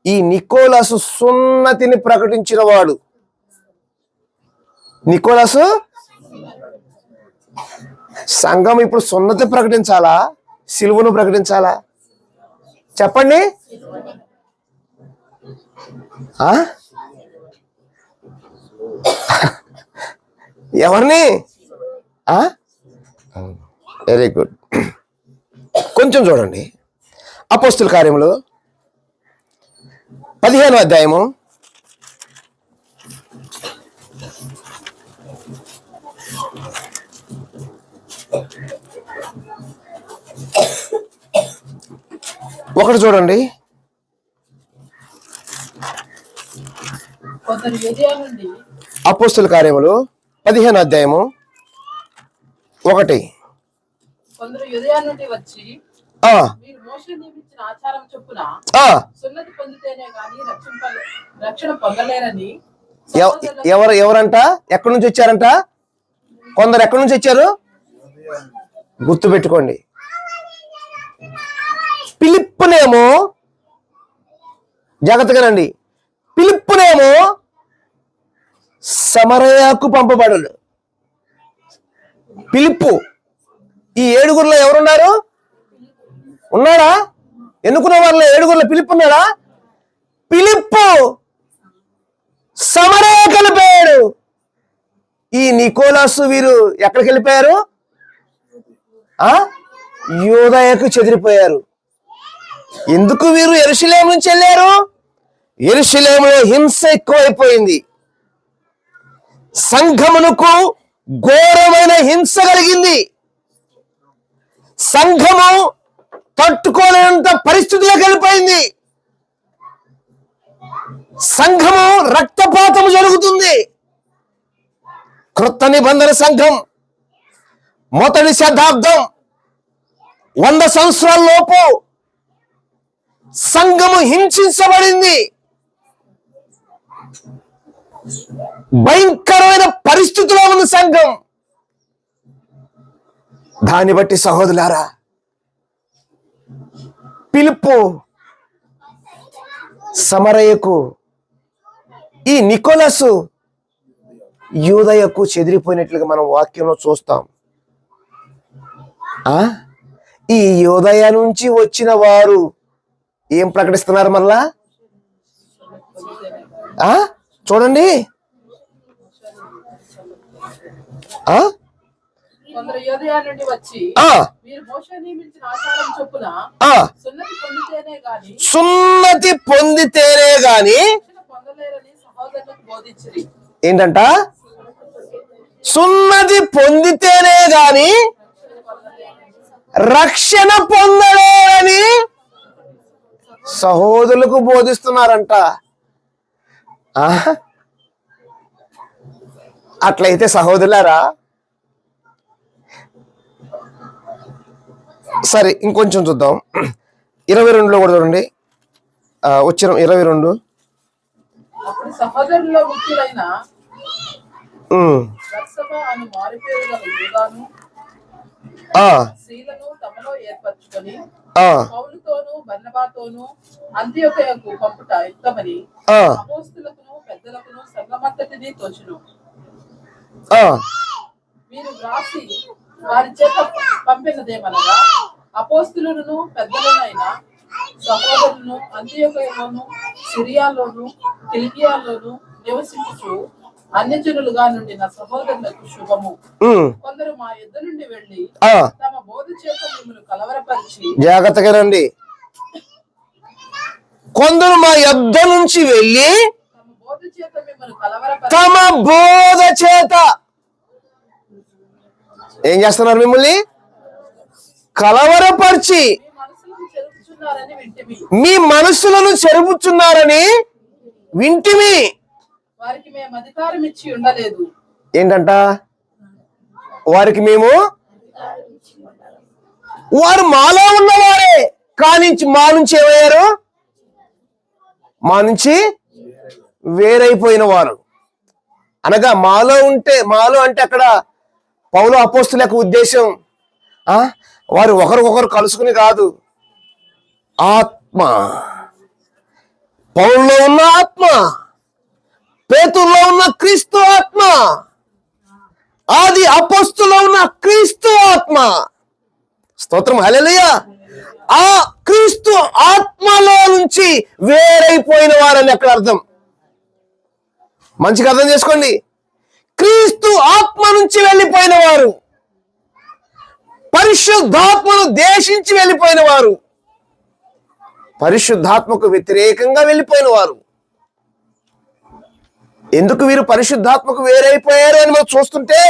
S1: ఈ నికోలాసు సున్నతిని ప్రకటించిన వాడు. నికోలాసు సంఘం ఇప్పుడు సున్నతి ప్రకటించాలా, సిలువను ప్రకటించాలా? చెప్పండి. ఎవరిని? Very good. కొంచెం చూడండి. అపోస్తుల కార్యములు 15వ అధ్యాయము 1 చూడండి. అపోస్తుల కార్యములు 15వ అధ్యాయము 1.
S2: కొందరు యూదయ నుండి వచ్చి మీరు మోషే నియమించిన ఆచారం చొప్పున సున్నతి పొందితేనే గాని రక్షణ పొందలేరని.
S1: ఎవరంట? ఎక్కడి నుంచి వచ్చారంట? కొందరు ఎక్కడి నుంచి వచ్చారు? గుర్తు పెట్టుకోండి. ఫిలిప్పునేమో జాగ్రత్తగానండి. ఫిలిప్పునేమో సమరయకు పంపబడడు. ఫిలిప్పు, ఈ ఏడుగురులో ఎవరున్నారు? ఉన్నాడా? ఎన్నుకున్న వాళ్ళలో ఏడుగురులో ఫిలిప్పు ఉన్నాడా? ఫిలిప్పు సమరయ కలిపాడు. ఈ నికోలాసు వీరు ఎక్కడికి వెళ్ళిపోయారు? యూదయకు చెదిరిపోయారు. ఎందుకు వీరు యెరూషలేము నుంచి వెళ్ళారు? యెరూషలేములో హింస ఎక్కువైపోయింది. సంఘమునకు ఘోరమైన హింస కలిగింది. సంఘము తట్టుకోలేనంత పరిస్థితిలోకి వెళ్ళిపోయింది. సంఘము రక్తపాతం జరుగుతుంది. క్రొత్త నిబంధన సంఘం మొదటి శతాబ్దం 100 సంవత్సరాల లోపు సంఘము హింసించబడింది. భయంకరమైన పరిస్థితిలో ఉంది సంఘం. దాన్ని బట్టి సహోదరులారా, ఫిలిప్పు సమరయకు, ఈ నికోలసు యూదయకు చెదిరిపోయినట్లుగా మనం వాక్యంలో చూస్తాం. ఈ యూదయ నుంచి వచ్చిన వారు ఏం ప్రకటిస్తున్నారు? మళ్ళా చూడండి,
S2: కొందరు యూదయ నుండి వచ్చి మీరు మోషే నియమించిన ఆచారం చొప్పున
S1: సున్నతి పొందితేనే గాని
S2: పొందలేరని సహోదరులకు బోధించిరి.
S1: ఏంటంట? సున్నతి పొందితేనే గాని రక్షణ పొందలేరని సహోదరులకు బోధిస్తున్నారంట. అట్లయితే సహోదరులారా, సరే ఇంకొంచెం చూద్దాం. 22లో కూడా చూడండి, వచ్చిన 22.
S2: అప్పుడు సహోదరుల్లో ముఖ్యులైన బర్సబా అను మారుపేరు గల యూదాను శీలను తమలో ఏర్పరచుకొని పౌలుతోనూ బర్నబాతోనూ అంతియొకయకు పంపుట యుక్తమని అపోస్తలుకును పెద్దలకును సంఘమంతటిని తోచును. వీరు వ్రాసి వారి చేత పంపినదేమనగా, అపోస్తలులను పెద్దలనైన సహోదరులను అంతియొకయలోను సిరియాలోను కిలికియాలోను నివసించుచు అన్యజనులుగా నుండిన సహోదరులకు శుభము. కొందరు మా యుద్ధ నుండి వెళ్లి తమ బోధ చేత మిమ్మల్ని కలవరపరిచి,
S1: జాగ్రత్తగా రండి, కొందరు మా యుద్ధ నుంచి వెళ్ళి
S2: తమ బోధ చేత మిమ్మల్ని కలవరపరిచి,
S1: తమ బోధ చేత ఏం చేస్తున్నారు? మిమ్మల్ని కలవరపరిచి మీ మనసులను చెరుపుచున్నారని వింటిమి.
S2: వారికి మేము అధికారం ఇచ్చి ఉండలేదు.
S1: ఏంటంట? వారికి మేము, వారు మాలో ఉన్నవారే కానీ మా నుంచి ఏమయ్యారు? మా నుంచి వేరైపోయిన వారు. అనగా మాలో అంటే అక్కడ పౌలు అపోస్తలుల యొక్క ఉద్దేశం వారు ఒకరికొకరు కలుసుకుని కాదు, ఆత్మ, పౌలులో ఉన్న ఆత్మ, పేతురులో ఉన్న క్రీస్తు ఆత్మ, ఆది అపోస్తలులో ఉన్న క్రీస్తు ఆత్మ. స్తోత్రం, హల్లెలూయా. ఆ క్రీస్తు ఆత్మలో నుంచి వేరైపోయిన వారని అక్కడ అర్థం. మంచిగా అర్థం చేసుకోండి. క్రీస్తు ఆత్మ నుంచి వెళ్ళిపోయిన వారు, పరిశుద్ధాత్మను దేశించి వెళ్ళిపోయిన వారు, పరిశుద్ధాత్మకు వ్యతిరేకంగా వెళ్ళిపోయిన వారు. ఎందుకు వీరు పరిశుద్ధాత్మకు వేరైపోయారు అని మనం చూస్తుంటే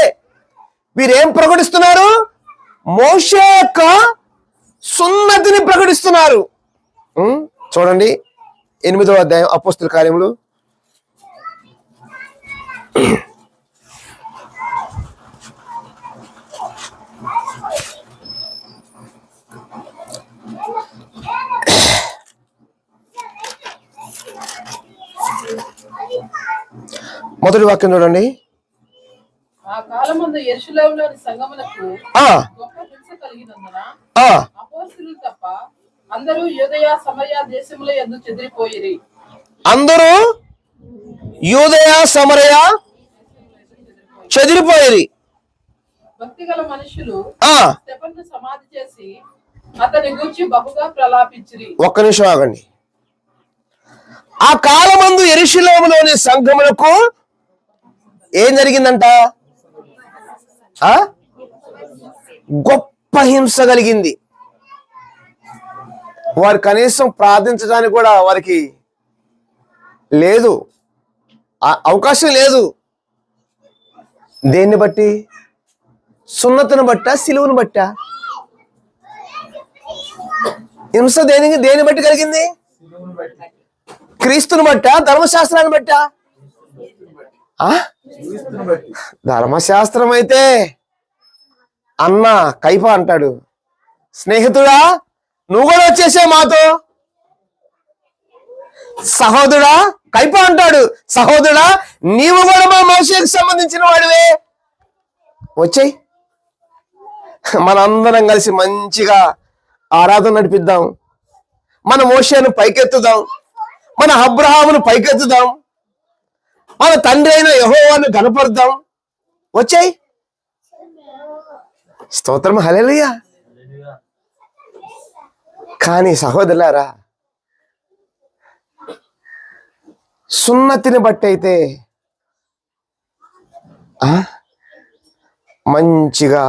S1: వీరేం ప్రకటిస్తున్నారు? మోషే యొక్క సున్నతిని ప్రకటిస్తున్నారు. చూడండి 8వ అధ్యాయం అపోస్తలుల కార్యములు. మొదటి వాక్యం చూడండి.
S2: ఆ కాలమందు యెరూషలేములోని సంఘమునకు గొప్ప హింస కలిగినందున అపోస్తలులు తప్ప అందరూ యూదయ సమరయ దేశముల యందు చెదిరిపోయిరి.
S1: అందరూ యూదయ సమరయ చెదిరిపోయిరి.
S2: భక్తి గల మనుషులు
S1: ఆ
S2: స్టెఫెనును సమాధి చేసి అతని గూర్చి బహుగా ప్రలాపించిరి.
S1: ఒక్క నిమిషం ఆగండి. ఆ కాలమందు యెరూషలేములోని సంఘములకు ఏం జరిగిందంట? గొప్ప హింస కలిగింది. వారు కనీసం ప్రార్థించడానికి కూడా వారికి లేదు, అవకాశం లేదు. దేన్ని బట్టి? సున్నతిని బట్టా, సిలువను బట్టా? హింస దేని బట్టి కలిగింది? క్రీస్తుని బట్టా, ధర్మశాస్త్రాన్ని బట్టా? ధర్మశాస్త్రం అయితే అన్న కైప అంటాడు, స్నేహితుడా నువ్వు కూడా వచ్చేసావు మాతో. సహోదరుడా కైప అంటాడు, సహోదరుడా నీవు కూడా మా మోషేకి సంబంధించిన వాడివే, వచ్చేయ్ మనందరం కలిసి మంచిగా ఆరాధన నడిపిద్దాం, మన మోషేను పైకెత్తుదాం, మన అబ్రహామును పైకెత్తుదాం, మన తండ్రి అయిన యెహోవాను గణపరుద్దాం, వచ్చేయ్. స్తోత్రం, హల్లెలూయా. కానీ సహోదరులారా, సున్నతిని బట్టి అయితే మంచిగా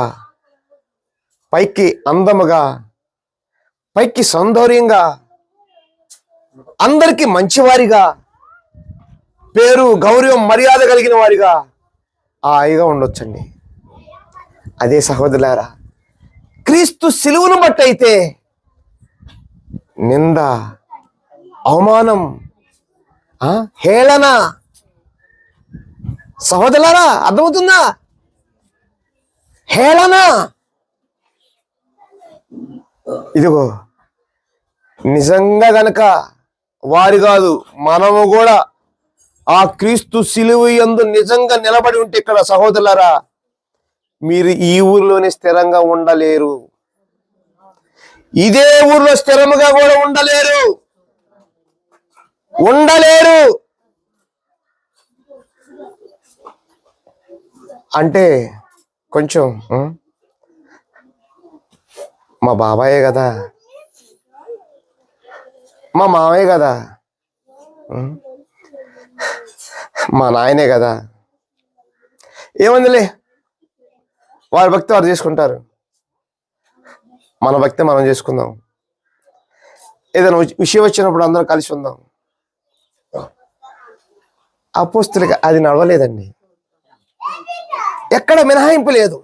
S1: పైకి అందముగా, పైకి సౌందర్యంగా, అందరికీ మంచివారిగా, పేరు గౌరవం మర్యాద కలిగిన వారిగా హాయిగా ఉండొచ్చండి. అదే సహోదరులారా, క్రీస్తు సిలువను బట్టి అయితే నింద, అవమానం, హేళన. సహోదరులారా అర్థమవుతుందా? హేళన. ఇదిగో నిజంగా గనక వారి కాదు, మనము కూడా ఆ క్రీస్తు సిలువ యందు నిజంగా నిలబడి ఉంటే ఇక్కడ సహోదరులారా, మీరు ఈ ఊరిలోనే స్థిరంగా ఉండలేరు, ఇదే ఊర్లో స్థిరముగా కూడా ఉండలేరు. అంటే కొంచెం మా బాబాయే కదా, మా మామయ్య కదా, మా నాయనే కదా, ఏముందిలే వారి భక్తి వారు చేసుకుంటారు, మన భక్తి మనం చేసుకుందాం, ఏదైనా విషయం వచ్చినప్పుడు అందరం కలిసి ఉందాం. అపోస్తులుగా అది నడవలేదండి. ఎక్కడ మినహాయింపు లేదు.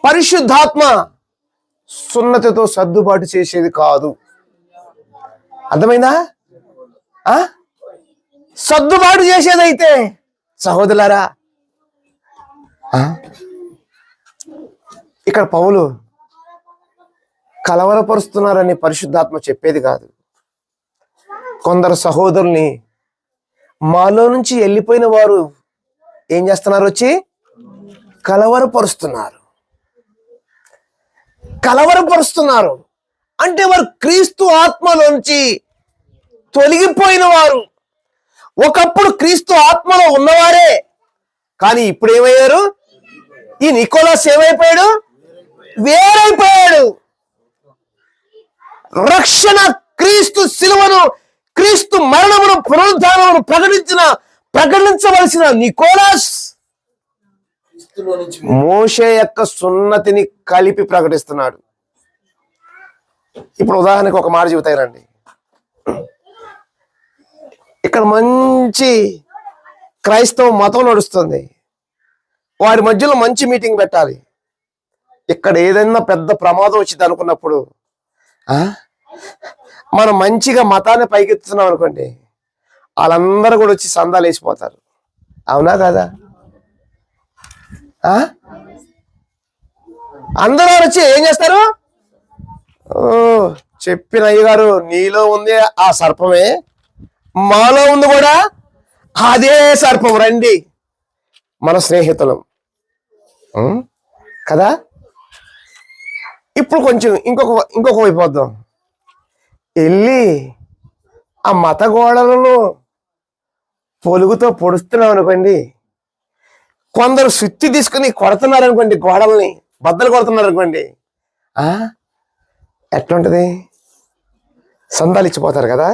S1: పరిశుద్ధాత్మ సున్నతితో సర్దుబాటు చేసేది కాదు. అర్థమైందా? సర్దుబాటు చేసేదైతే సహోదరులారా, ఇక్కడ పౌలు కలవరపరుస్తున్నారని పరిశుద్ధాత్మ చెప్పేది కాదు. కొందరు సహోదరుల్ని మాలో నుంచి వెళ్ళిపోయిన వారు ఏం చేస్తున్నారు? వచ్చి కలవరపరుస్తున్నారు. అంటే వారు క్రీస్తు ఆత్మలోంచి తొలగిపోయిన వారు. ఒకప్పుడు క్రీస్తు ఆత్మలో ఉన్నవారే, కానీ ఇప్పుడు ఏమయ్యారు? ఈ నికోలాస్ ఏమైపోయాడు? వేరైపోయాడు. రక్షణ క్రీస్తు సిలువను, క్రీస్తు మరణమును, పునరుద్ధానమును ప్రకటించవలసిన నికోలాస్ మోషే యొక్క సున్నతిని కలిపి ప్రకటిస్తున్నాడు. ఇప్పుడు ఉదాహరణకు ఒక మాట చెబుతానండి. ఇక్కడ మంచి క్రైస్తవ మతం నడుస్తుంది, వారి మధ్యలో మంచి మీటింగ్ పెట్టాలి. ఇక్కడ ఏదైనా పెద్ద ప్రమాదం వచ్చింది అనుకున్నప్పుడు మనం మంచిగా మతాన్ని పైకెత్తుతున్నాం అనుకోండి, వాళ్ళందరూ కూడా వచ్చి సందాలు వేసిపోతారు. అవునా కదా? అందరూ వచ్చి ఏం చేస్తారు? చెప్పిన అయ్యగారు, నీలో ఉంది ఆ సర్పమే, మాలో ఉంది కూడా అదే సర్పం, రండి మన స్నేహితులం కదా. ఇప్పుడు కొంచెం ఇంకొక వైపు వద్దాం. వెళ్ళి ఆ మత గోడలను పొలుగుతో పొడుస్తున్నాం అనుకోండి, కొందరు సుత్తి తీసుకుని కొడుతున్నారు అనుకోండి, గోడల్ని బద్దలు కొడుతున్నారు అనుకోండి, ఎట్లుంటది? సందాలు ఇచ్చిపోతారు కదా.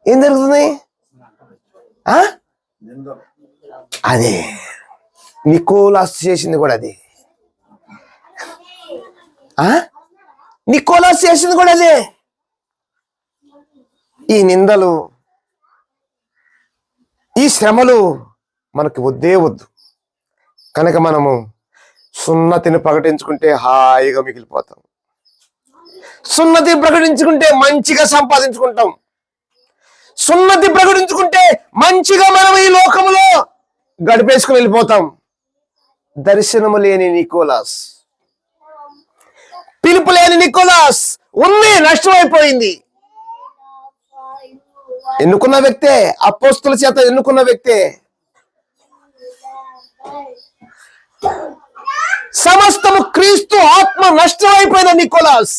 S1: ఏం జరుగుతుంది? అదే నికోలాస్ చేసింది కూడా అదే. నికోలాస్ చేసింది కూడా అదే. ఈ నిందలు, ఈ శ్రమలు మనకి వద్దే వద్దు. కనుక మనము సున్నతిని ప్రకటించుకుంటే హాయిగా మిగిలిపోతాం. సున్నతి ప్రకటించుకుంటే మంచిగా సంపాదించుకుంటాం. సున్నతి ప్రకటించుకుంటే మంచిగా మనం ఈ లోకంలో గడిపేసుకుని వెళ్ళిపోతాం. దర్శనము లేని నికోలాస్, పిలుపు లేని నికోలాస్ ఉంది, నష్టమైపోయింది. ఎన్నుకున్న వ్యక్తే, అపోస్తుల చేత ఎన్నుకున్న వ్యక్తే. సమస్తము క్రీస్తు ఆత్మ నష్టమైపోయిన నికోలాస్.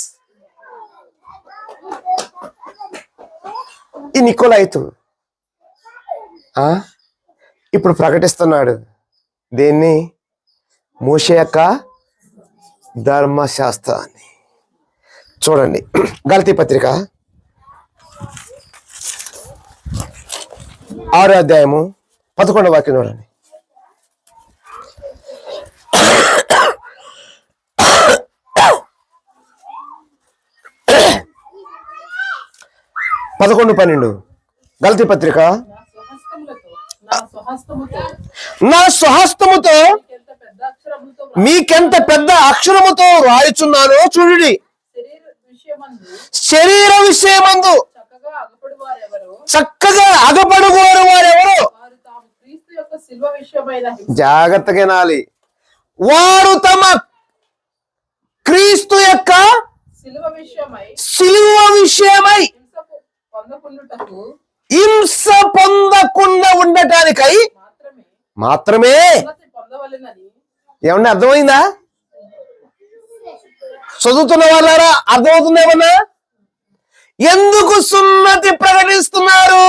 S1: ఈ నికోలాయితు ఇప్పుడు ప్రకటిస్తున్నాడు దేన్ని? మోషే యొక్క ధర్మశాస్త్రాన్ని. చూడండి, గలతీ పత్రిక 6వ అధ్యాయము 11వ వాక్యం చూడండి. పదకొండు 12 గలతీ పత్రిక. నా స్వహస్తముతో మీకెంత పెద్ద అక్షరముతో రాయుచున్నానో చూడుడి. శరీర విషయమందు చక్కగా అగపడుకోరు వారెవరు? జాగ్రత్తగా వినాలి. వారు తమ క్రీస్తు యొక్క సిలువ విషయమై హింస పొందకుండా ఉండటానికై మాత్రమే. ఏమన్నా అర్థమైందా? చదువుతున్న వాళ్ళారా, అర్థమవుతుంది ఏమన్నా? ఎందుకు సున్నతి ప్రకటిస్తున్నారు?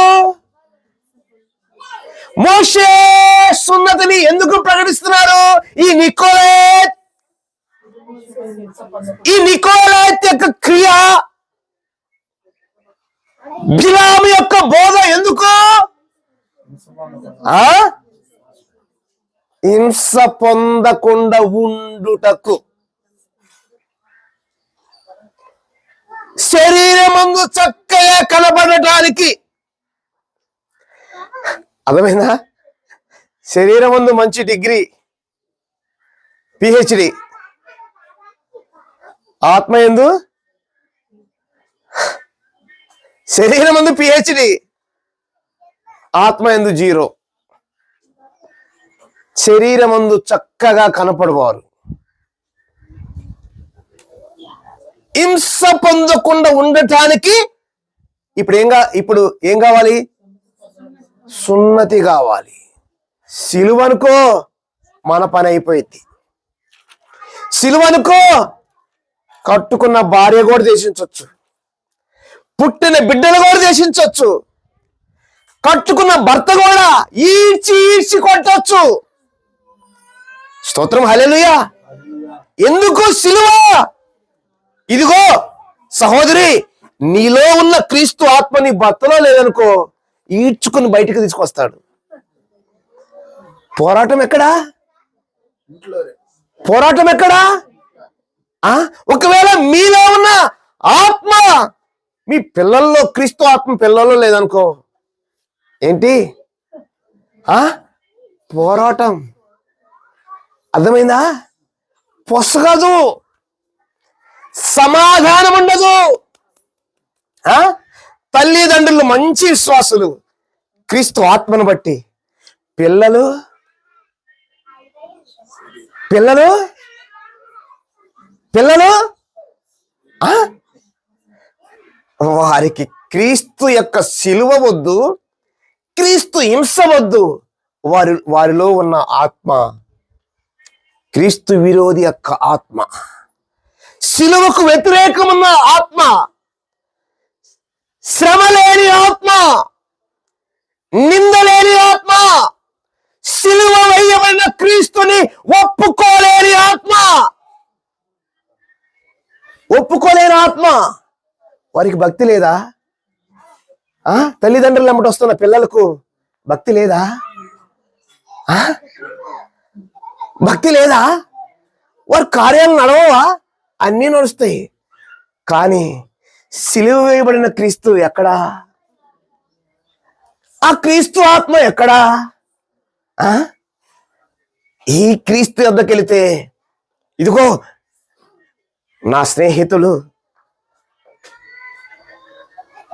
S1: మోషే సున్నతిని ఎందుకు ప్రకటిస్తున్నారు? ఈ నికోలాయిత్ యొక్క క్రియ, బిలాము యొక్క బోధ ఎందుకు? హింస పొందకుండా ఉండుటకు, శరీరమందు చక్కగా కనబడటానికి. అర్థమైందా? శరీరమందు మంచి డిగ్రీ, పిహెచ్డి, ఆత్మయందు శరీరమందు పిహెచ్డి, ఆత్మయందు 0. శరీరమందు చక్కగా కనపడవారు హింస పొందకుండా ఉండటానికి ఇప్పుడు ఏం కావాలి? సున్నతి కావాలి. సిలువనుకో మన పని అయిపోయింది. సిలువనుకో కట్టుకున్న భార్య కూడా దేశించవచ్చు, పుట్టిన బిడ్డలు కూడా దేశించవచ్చు, కట్టుకున్న భర్త కూడా ఈడ్చి కొట్టవచ్చు. స్తోత్రం, హల్లెలూయా. ఎందుకు సిలువ? ఇదిగో సహోదరి, నీలో ఉన్న క్రీస్తు ఆత్మ నీ భర్తలో లేదనుకో, ఈడ్చుకుని బయటికి తీసుకొస్తాడు. పోరాటం ఎక్కడా? పోరాటం ఎక్కడా? ఒకవేళ మీలో ఉన్న ఆత్మ మీ పిల్లల్లో, క్రీస్తు ఆత్మ పిల్లల్లో లేదనుకో, ఏంటి? పోరాటం. అర్థమైందా? పొసగదు, సమాధానం ఉండదు. తల్లిదండ్రులు మంచి విశ్వాసులు, క్రీస్తు ఆత్మను బట్టి పిల్లలు పిల్లలు పిల్లలు వారికి క్రీస్తు యొక్క సిలువ వద్దు, క్రీస్తు హింస వద్దు. వారిలో ఉన్న ఆత్మ క్రీస్తు విరోధి యొక్క ఆత్మ, సిలువకు వ్యతిరేకమున్న ఆత్మ, శ్రమ లేని ఆత్మ, నిందలేని ఆత్మ, సిలువ వేయబడిన క్రీస్తుని ఒప్పుకోలేని ఆత్మ, ఒప్పుకోలేని ఆత్మ. వారికి భక్తి లేదా? తల్లిదండ్రులు వెంబడి వస్తున్న పిల్లలకు భక్తి లేదా? భక్తి లేదా? వారి కార్యాలు నడవవా? అన్నీ నడుస్తాయి. కానీ సిలువ వేయబడిన క్రీస్తు ఎక్కడా? ఆ క్రీస్తు ఆత్మ ఎక్కడా? ఈ క్రీస్తు వద్దకు వెళితే, ఇదిగో నా స్నేహితులు,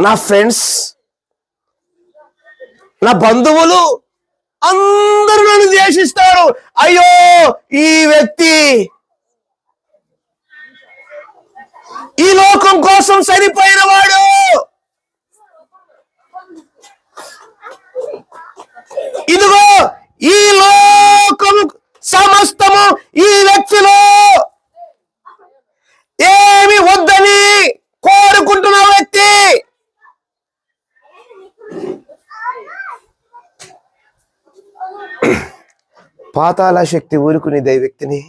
S1: నా ఫ్రెండ్స్, నా బంధువులు అందరూ నన్ను ద్వేషిస్తారు. అయ్యో, ఈ వ్యక్తి ఈ లోకం కోసం సరిపోయిన వాడు, ఇదిగో ఈ లోకము సమస్తము ఈ వ్యక్తిలో ఏమి వద్దని కోరుకుంటున్న వ్యక్తి. పాతాళ శక్తి ఊరుకునేదే వ్యక్తిని.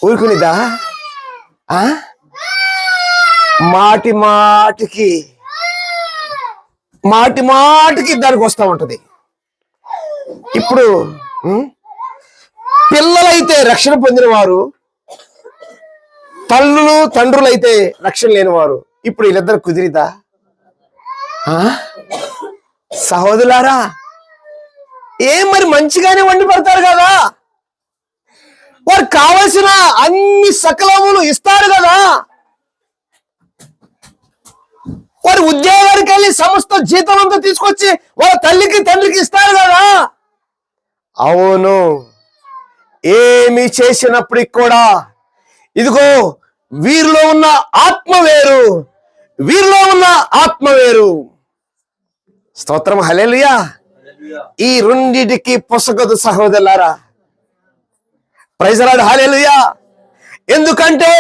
S1: ఊరుకునేదా? మాటి మాటికి దానికి వస్తూ ఉంటది. ఇప్పుడు పిల్లలైతే రక్షణ పొందిన వారు, తల్లులు తండ్రులైతే రక్షణ లేని వారు. ఇప్పుడు వీళ్ళిద్దరు కుదిరిదా? సహోదరులారా, మరి మంచిగానే వండి పెడతారు కదా, వారు కావలసిన అన్ని సకలములు ఇస్తారు కదా, వారి ఉద్యోగానికి వెళ్ళి సమస్త జీతం అంతా తీసుకొచ్చి వాళ్ళ తల్లికి తండ్రికి ఇస్తారు కదా. అవును, ఏమి చేసినప్పటికి కూడా ఇదిగో వీరిలో ఉన్న ఆత్మ వేరు, వీరిలో ఉన్న ఆత్మ వేరు. స్తోత్రం, హల్లెలూయా. ఈ రెండిటికి పొసగదు సహోదరులారా. ప్రైజ్ ది లార్డ్, హల్లెలూయా. ఎందుకంటే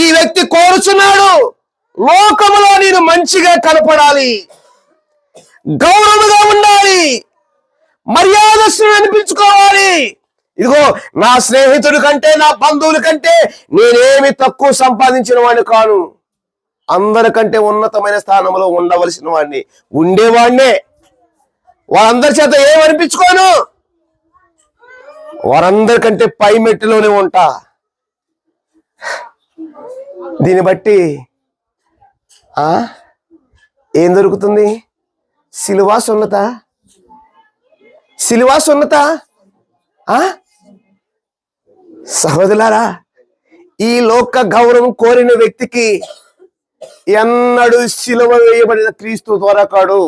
S1: ఈ వ్యక్తి కోరుచున్నాడు, లోకములో నేను మంచిగా కనపడాలి, గౌరవముగా ఉండాలి, మర్యాదస్తుని అనిపించుకోవాలి. ఇదిగో నా స్నేహితుడి కంటే, నా బంధువుల కంటే నేనేమి తక్కువ సంపాదించిన వాడిని కాను, అందరికంటే ఉన్నతమైన స్థానంలో ఉండవలసిన వాడిని, ఉండేవాడినే. వారందరి చేత ఏమనిపించుకోను, వారందరికంటే పై మెట్టులోనే ఉంటా. దీన్ని బట్టి ఏం దొరుకుతుంది? సిలువ సున్నత, సిలువ సున్నత. సహోదరులారా, ఈ లోక గౌరవం కోరిన వ్యక్తికి ఎన్నడూ సిలువ వేయబడిన క్రీస్తు దొరకడు,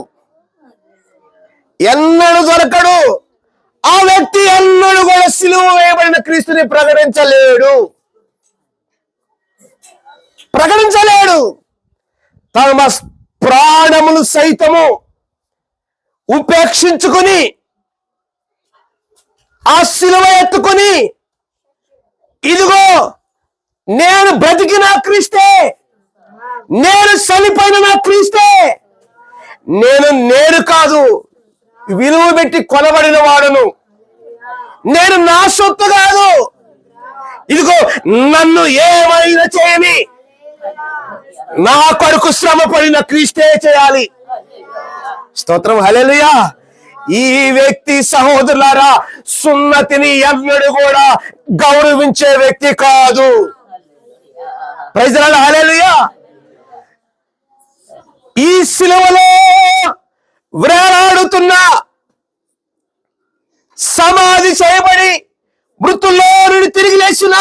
S1: ఎన్నడూ దొరకడు. ఆ వ్యక్తి ఎన్నడూ కూడా సిలువ వేయబడిన క్రీస్తుని ప్రకటించలేడు. తమ ప్రాణములు సైతము ఉపేక్షించుకుని ఆ సిలువ ఎత్తుకుని, ఇదిగో నేను బ్రతికిన క్రీస్తే, నేను చనిపోయిన నా క్రీస్తే, నేను కాదు విలువ పెట్టి కొనబడిన వాడును, నేను నా సొత్తు కాదు. ఇదిగో నన్ను ఏమైనా చేయని, నా కొరకు శ్రమ పడిన క్రీస్తే చేయాలి. స్తోత్రం, హల్లెలూయా. ఈ వ్యక్తి సహోదరులారా సున్నతిని ఎన్నడూ కూడా గౌరవించే వ్యక్తి కాదు. Praise the Lord, hallelujah. ఈ సిలువలో వేలాడుతున్న, సమాధి చేయబడి మృతుల్లో నుండి తిరిగి లేచిన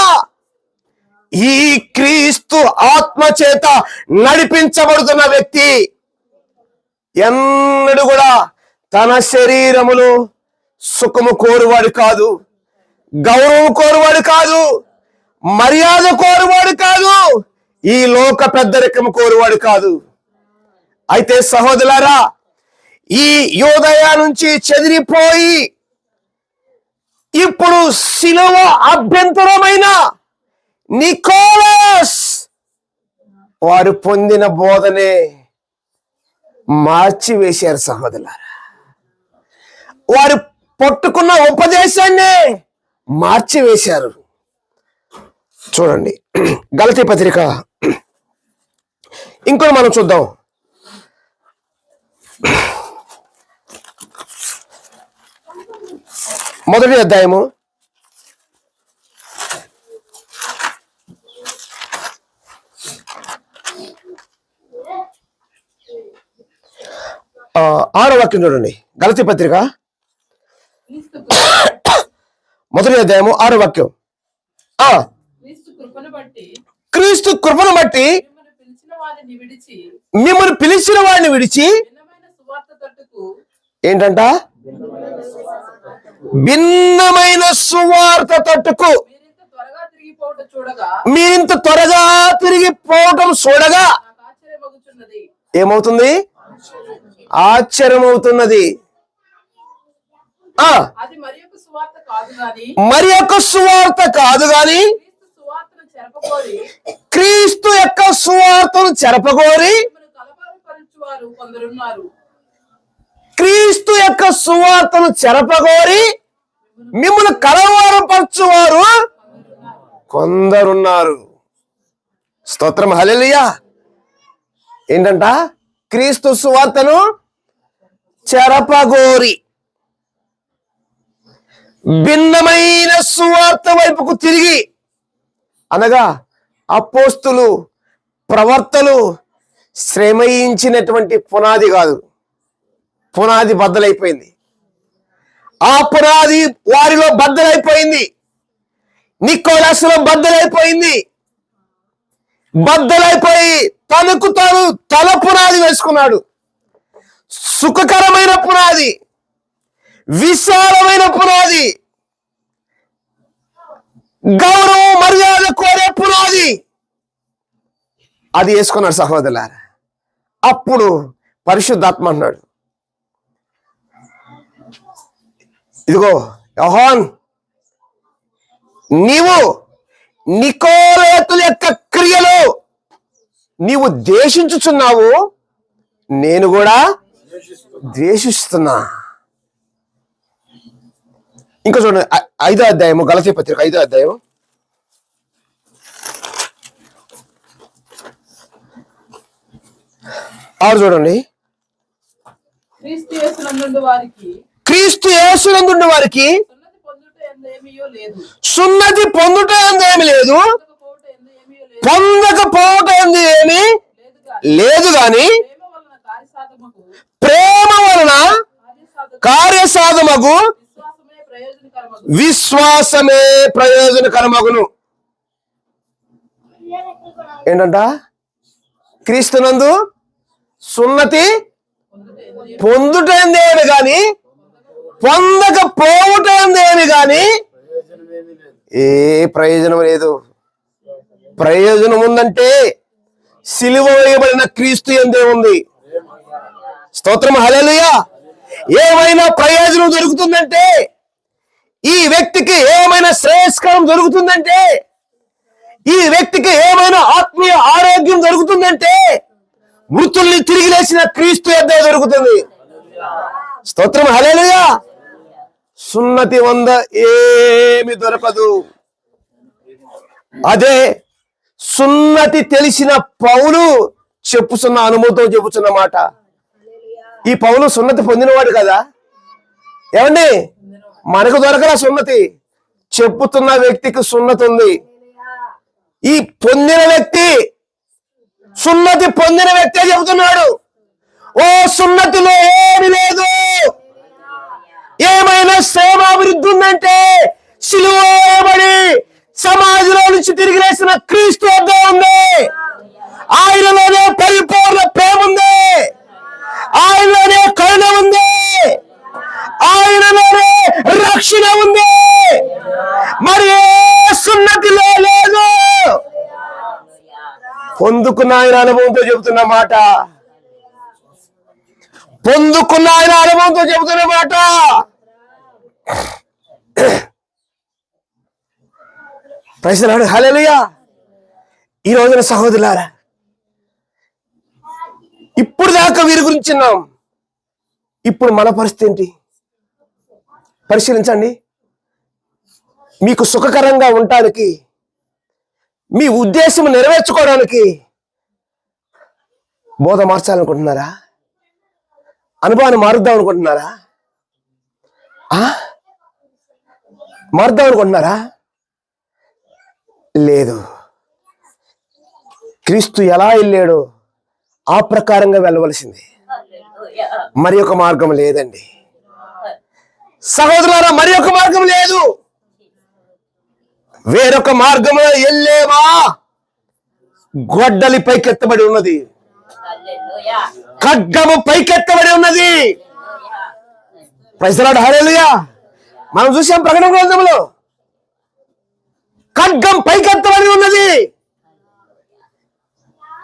S1: ఈ క్రీస్తు ఆత్మ చేత నడిపించబడుతున్న వ్యక్తి ఎన్నడూ కూడా తన శరీరములో సుఖము కోరువాడు కాదు, గౌరవం కోరువాడు కాదు, మర్యాద కోరువాడు కాదు, ఈ లోక పెద్దరికము కోరువాడు కాదు. అయితే సహోదరులారా, ఈ యోదయ నుంచి చెదిరిపోయి ఇప్పుడు సిలువ అభ్యంతరమైన నికోలస్ వారు పొందిన బోధనే మార్చివేశారు సహోదరులారా. వారు పట్టుకున్న ఉపదేశాన్ని మార్చివేశారు. చూడండి గలతీ పత్రిక ఇంకోటి మనం చూద్దాం. మొదటి అధ్యాయము 6వ వాక్యం చూడండి. గలతీ పత్రిక
S2: క్రీస్తు కృప-
S1: మొదటి అధ్యాయము 6వ వాక్యం.
S2: క్రీస్తు కృపను బట్టి
S1: క్రీస్తు కృపను బట్టి మిమ్మల్ని పిలిచిన వాడిని విడిచి
S2: భిన్నమైన సువార్త తట్టుకు
S1: ఏంటంట భిన్నమైన సువార్త తట్టుకు మీరింత త్వరగా తిరిగిపోవటం చూడగా
S2: నాకు ఆశ్చర్యమగుచున్నది.
S1: ఏమవుతుంది? ఆశ్చర్యమవుతున్నది.
S2: అది మరి యొక్క సువార్త కాదు గాని
S1: మరి యొక్క సువార్త కాదు గాని
S2: క్రీస్తు సువార్తను చెరపకోరి
S1: క్రీస్తు యొక్క సువార్తను చెరపగోరి
S2: మిమ్మల్ని కలవరపరచువారు కొందరున్నారు.
S1: క్రీస్తు యొక్క సువార్తను చెరపగోరి మిమ్మల్ని కలవరపరచువారు కొందరున్నారు. స్తోత్రం హల్లెలూయా. ఏంటంట? క్రీస్తు సువార్తను చెరపగోరి భిన్నమైన సువార్త వైపుకు తిరిగి, అనగా అపోస్తులు ప్రవర్తలు శ్రమయించినటువంటి పునాది కాదు, పునాది బద్దలైపోయింది. ఆ పునాది వారిలో బద్దలైపోయింది. నికోలాసులో బద్దలైపోయింది. బద్దలైపోయి తనకు తాను తల పునాది వేసుకున్నాడు. సుఖకరమైన పునాది, విశాలమైన పునాది, గౌరవం మర్యాద కోరే పునాది అది వేసుకున్నాడు సహోదరులారా. అప్పుడు పరిశుద్ధాత్మ అన్నాడు, ఇదిగో యోహాన్, నీవు నికోలాతుల యొక్క క్రియలు నీవు ద్వేషించుచున్నావు, నేను కూడా ద్వేషిస్తున్నా. ఇంకా చూడండి 5వ అధ్యాయము గలతీ పత్రిక 5వ అధ్యాయం 6 చూడండి.
S2: క్రీస్తు యేసునందు వారికి
S1: క్రీస్తు యేసునందున్న వారికి
S2: సున్నతి పొందుట ఎందేమియో లేదు,
S1: సున్నతి పొందుట ఎందేమి లేదు,
S2: పొందకపోవుట ఎందేమియో లేదు,
S1: పొందకపోవట ఏమీ
S2: లేదు గాని
S1: లేదు గాని
S2: ప్రేమ వలన కార్యసాధముకు
S1: ప్రేమ వలన కార్యసాధమగు
S2: విశ్వాసమే ప్రయోజనకరమగు.
S1: విశ్వాసమే ప్రయోజనకరమగును. ఏంటంట? క్రీస్తునందు సున్నతి పొందుటేందేమి గాని పొందకపోవటేందేమి గాని ఏ ప్రయోజనం లేదు. ప్రయోజనం ఉందంటే సిలువ వేయబడిన క్రీస్తు యందే ఉంది. స్తోత్రం హల్లెలూయా. ఏమైనా ప్రయోజనం దొరుకుతుందంటే, ఈ వ్యక్తికి ఏమైనా శ్రేయస్కరం దొరుకుతుందంటే, ఈ వ్యక్తికి ఏమైనా ఆత్మీయ ఆరోగ్యం దొరుకుతుందంటే మృతుల్ని తిరిగి లేచిన క్రీస్తు యందే దొరుకుతుంది. స్తోత్రం హల్లెలూయా. సున్నతి వంద ఏమి దొరకదు. అదే సున్నతి తెలిసిన పౌలు చెప్పుతున్న అనుభవంతో చెప్పుతున్న మాట. ఈ పౌలు సున్నతి పొందినవాడు కదా. ఏమండి, మనకు దొరకల సున్నతి, చెప్పుతున్న వ్యక్తికి సున్నతి ఉంది. ఈ పొందిన వ్యక్తి, సున్నతి పొందిన వ్యక్తే చెబుతున్నాడు, ఓ సున్నతిలో ఏమి లేదు. ఏమైనా శ్రమాభివృద్ధి ఉందంటే సిలువ వేయబడి సమాజంలో నుంచి తిరిగి లేచిన క్రీస్తు వద్ద ఉంది. ఆయనలోనే పరిపూర్ణ ప్రేమ ఉంది, ఆయనలోనే కరుణ ఉంది, ఆయనలోనే రక్షణ ఉంది. మరి ఏ సున్నతిలో లేదు. పొందుకున్న ఆయన అనుభవంతో చెబుతున్న మాట, పొందుకున్న ఆయన అనుభవంతో చెబుతున్న మాట. Praise the Lord. హల్లెలూయా. ఈ రోజున సహోదరులారా, ఇప్పుడు దాకా వీరి గురించి విన్నాం. ఇప్పుడు మన పరిస్థితి ఏంటి పరిశీలించండి. మీకు సుఖకరంగా ఉండటానికి, మీ ఉద్దేశం నెరవేర్చుకోవడానికి బోధ మార్చాలనుకుంటున్నారా? అనుభవాన్ని మారుద్దాం అనుకుంటున్నారా? మారుద్దాం అనుకుంటున్నారా? లేదు. క్రీస్తు ఎలా వెళ్ళాడో ఆ ప్రకారంగా వెళ్ళవలసింది. మరి ఒక మార్గం లేదండి సహోదరులారా, మరి ఒక మార్గం లేదు. వేరొక మార్గంలో వెళ్ళేవా గొడ్డలి పైకెత్తబడి ఉన్నది, ఖడ్గము పైకెత్తబడి ఉన్నది. ప్రైజ్ ది లార్డ్, హల్లెలూయా. మనం చూసాం ప్రకటన గ్రంథంలో ఖడ్గం పైకెత్తబడి ఉన్నది.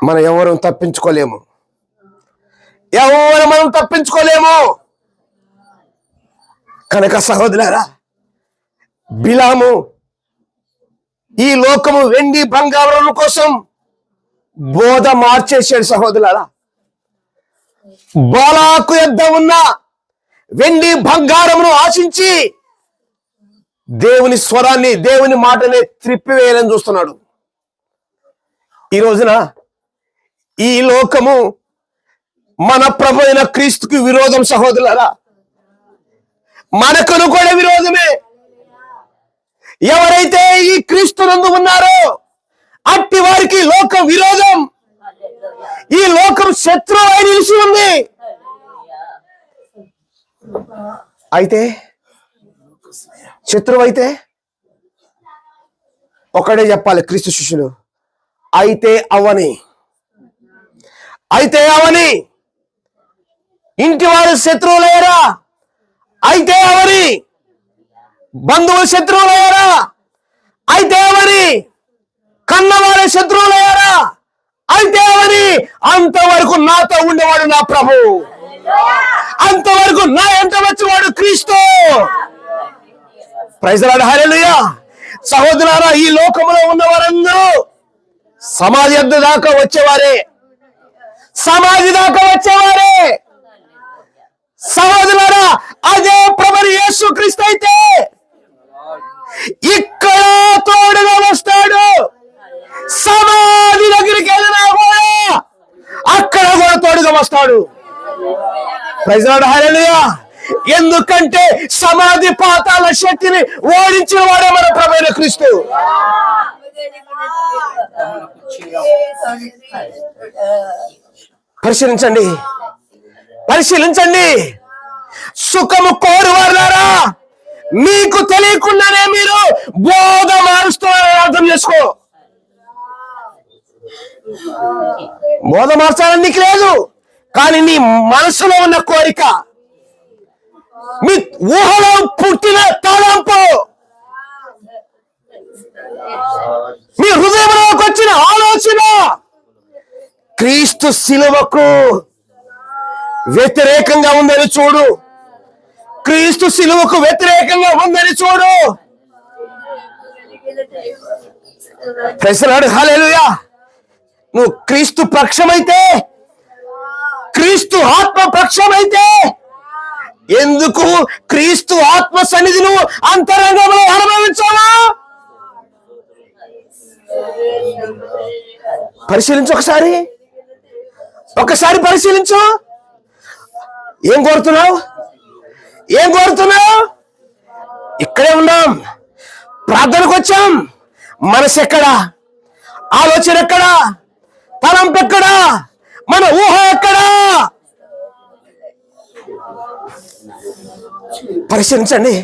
S1: మనం ఎవరు తప్పించుకోలేము, మనం తప్పించుకోలేము. కనుక సహోదరులారా, బిలాము ఈ లోకము వెండి బంగారం కోసం బోధ మార్చేశాడు. సహోదరులారా, బాలాకు యొద్ద ఉన్న వెండి బంగారమును ఆశించి దేవుని స్వరాన్ని, దేవుని మాటని త్రిప్పివేయాలని చూస్తున్నాడు. ఈ రోజున ఈ లోకము మన ప్రభు అయిన క్రీస్తుకి విరోధం. సహోదరులారా, మనకును కూడా విరోధమే. ఎవరైతే ఈ క్రీస్తునందు ఉన్నారో అట్టి వారికి లోకం విరోధం. ఈ లోకం శత్రువు అయి నిలిచి ఉంది. అయితే శత్రువు అయితే ఒకడే చెప్పాలి క్రీస్తు శిష్యులు, అయితే అవని. ఇంటి వారు శత్రువులయ్యారా? అయితే అవని. బంధువులు శత్రువులయ్యారా? అయితే అవని. కన్నవారి శత్రువులయ్యారా? అయితే అవని. అంతవరకు నాతో ఉండేవాడు నా ప్రభు, అంతవరకు నా ఎంట వచ్చేవాడు క్రీస్తు. ప్రైజ్ ది లార్డ్, హల్లెలూయా. సహోదరులారా, ఈ లోకములో ఉన్నవారందరూ సమాధి దాకా వచ్చేవారే, సహోదరులారా, అదే ప్రభువు యేసు క్రీస్తు అయితే ఇక్కడ తోడుగా వస్తాడు. సమాధి దగ్గరికి వెళ్ళినా కూడా అక్కడ కూడా తోడుగా వస్తాడు. ప్రైజ్ ది లార్డ్, హల్లెలూయా. ఎందుకంటే సమాధి పాతాల శక్తిని ఓడించిన వాడే మన ప్రభువైన క్రీస్తు. పరిశీలించండి. సుఖము కోరువారులారా, మీకు తెలియకుండానే మీరు బోధ మారుస్తున్నారని అర్థం చేసుకో. బోధ మార్చాలని నీకు లేదు, కానీ నీ మనసులో ఉన్న కోరిక, మీ ఊహలో పుట్టిన తలంపు, మీ హృదయంలోకి వచ్చిన ఆలోచన క్రీస్తు శిలువకు వ్యతిరేకంగా ఉందని చూడు. క్రీస్తు శిలువకు వ్యతిరేకంగా ఉందని చూడు. ప్రైజ్ ది లార్డ్, హల్లెలూయా. నువ్వు క్రీస్తు పక్షమైతే, క్రీస్తు ఆత్మ పక్షమైతే, ఎందుకు క్రీస్తు ఆత్మ సన్నిధి నువ్వు అంతరంగంలో అనుభవించావా? పరిశీలించు, ఒకసారి పరిశీలించు. ఏం కోరుతున్నావు? ఇక్కడే ఉన్నాం, ప్రార్థనకు వచ్చాం. మనసు ఎక్కడా? ఆలోచన ఎక్కడా? తలంపు ఎక్కడా? మన ఊహ ఎక్కడా? పరిశీలించండి.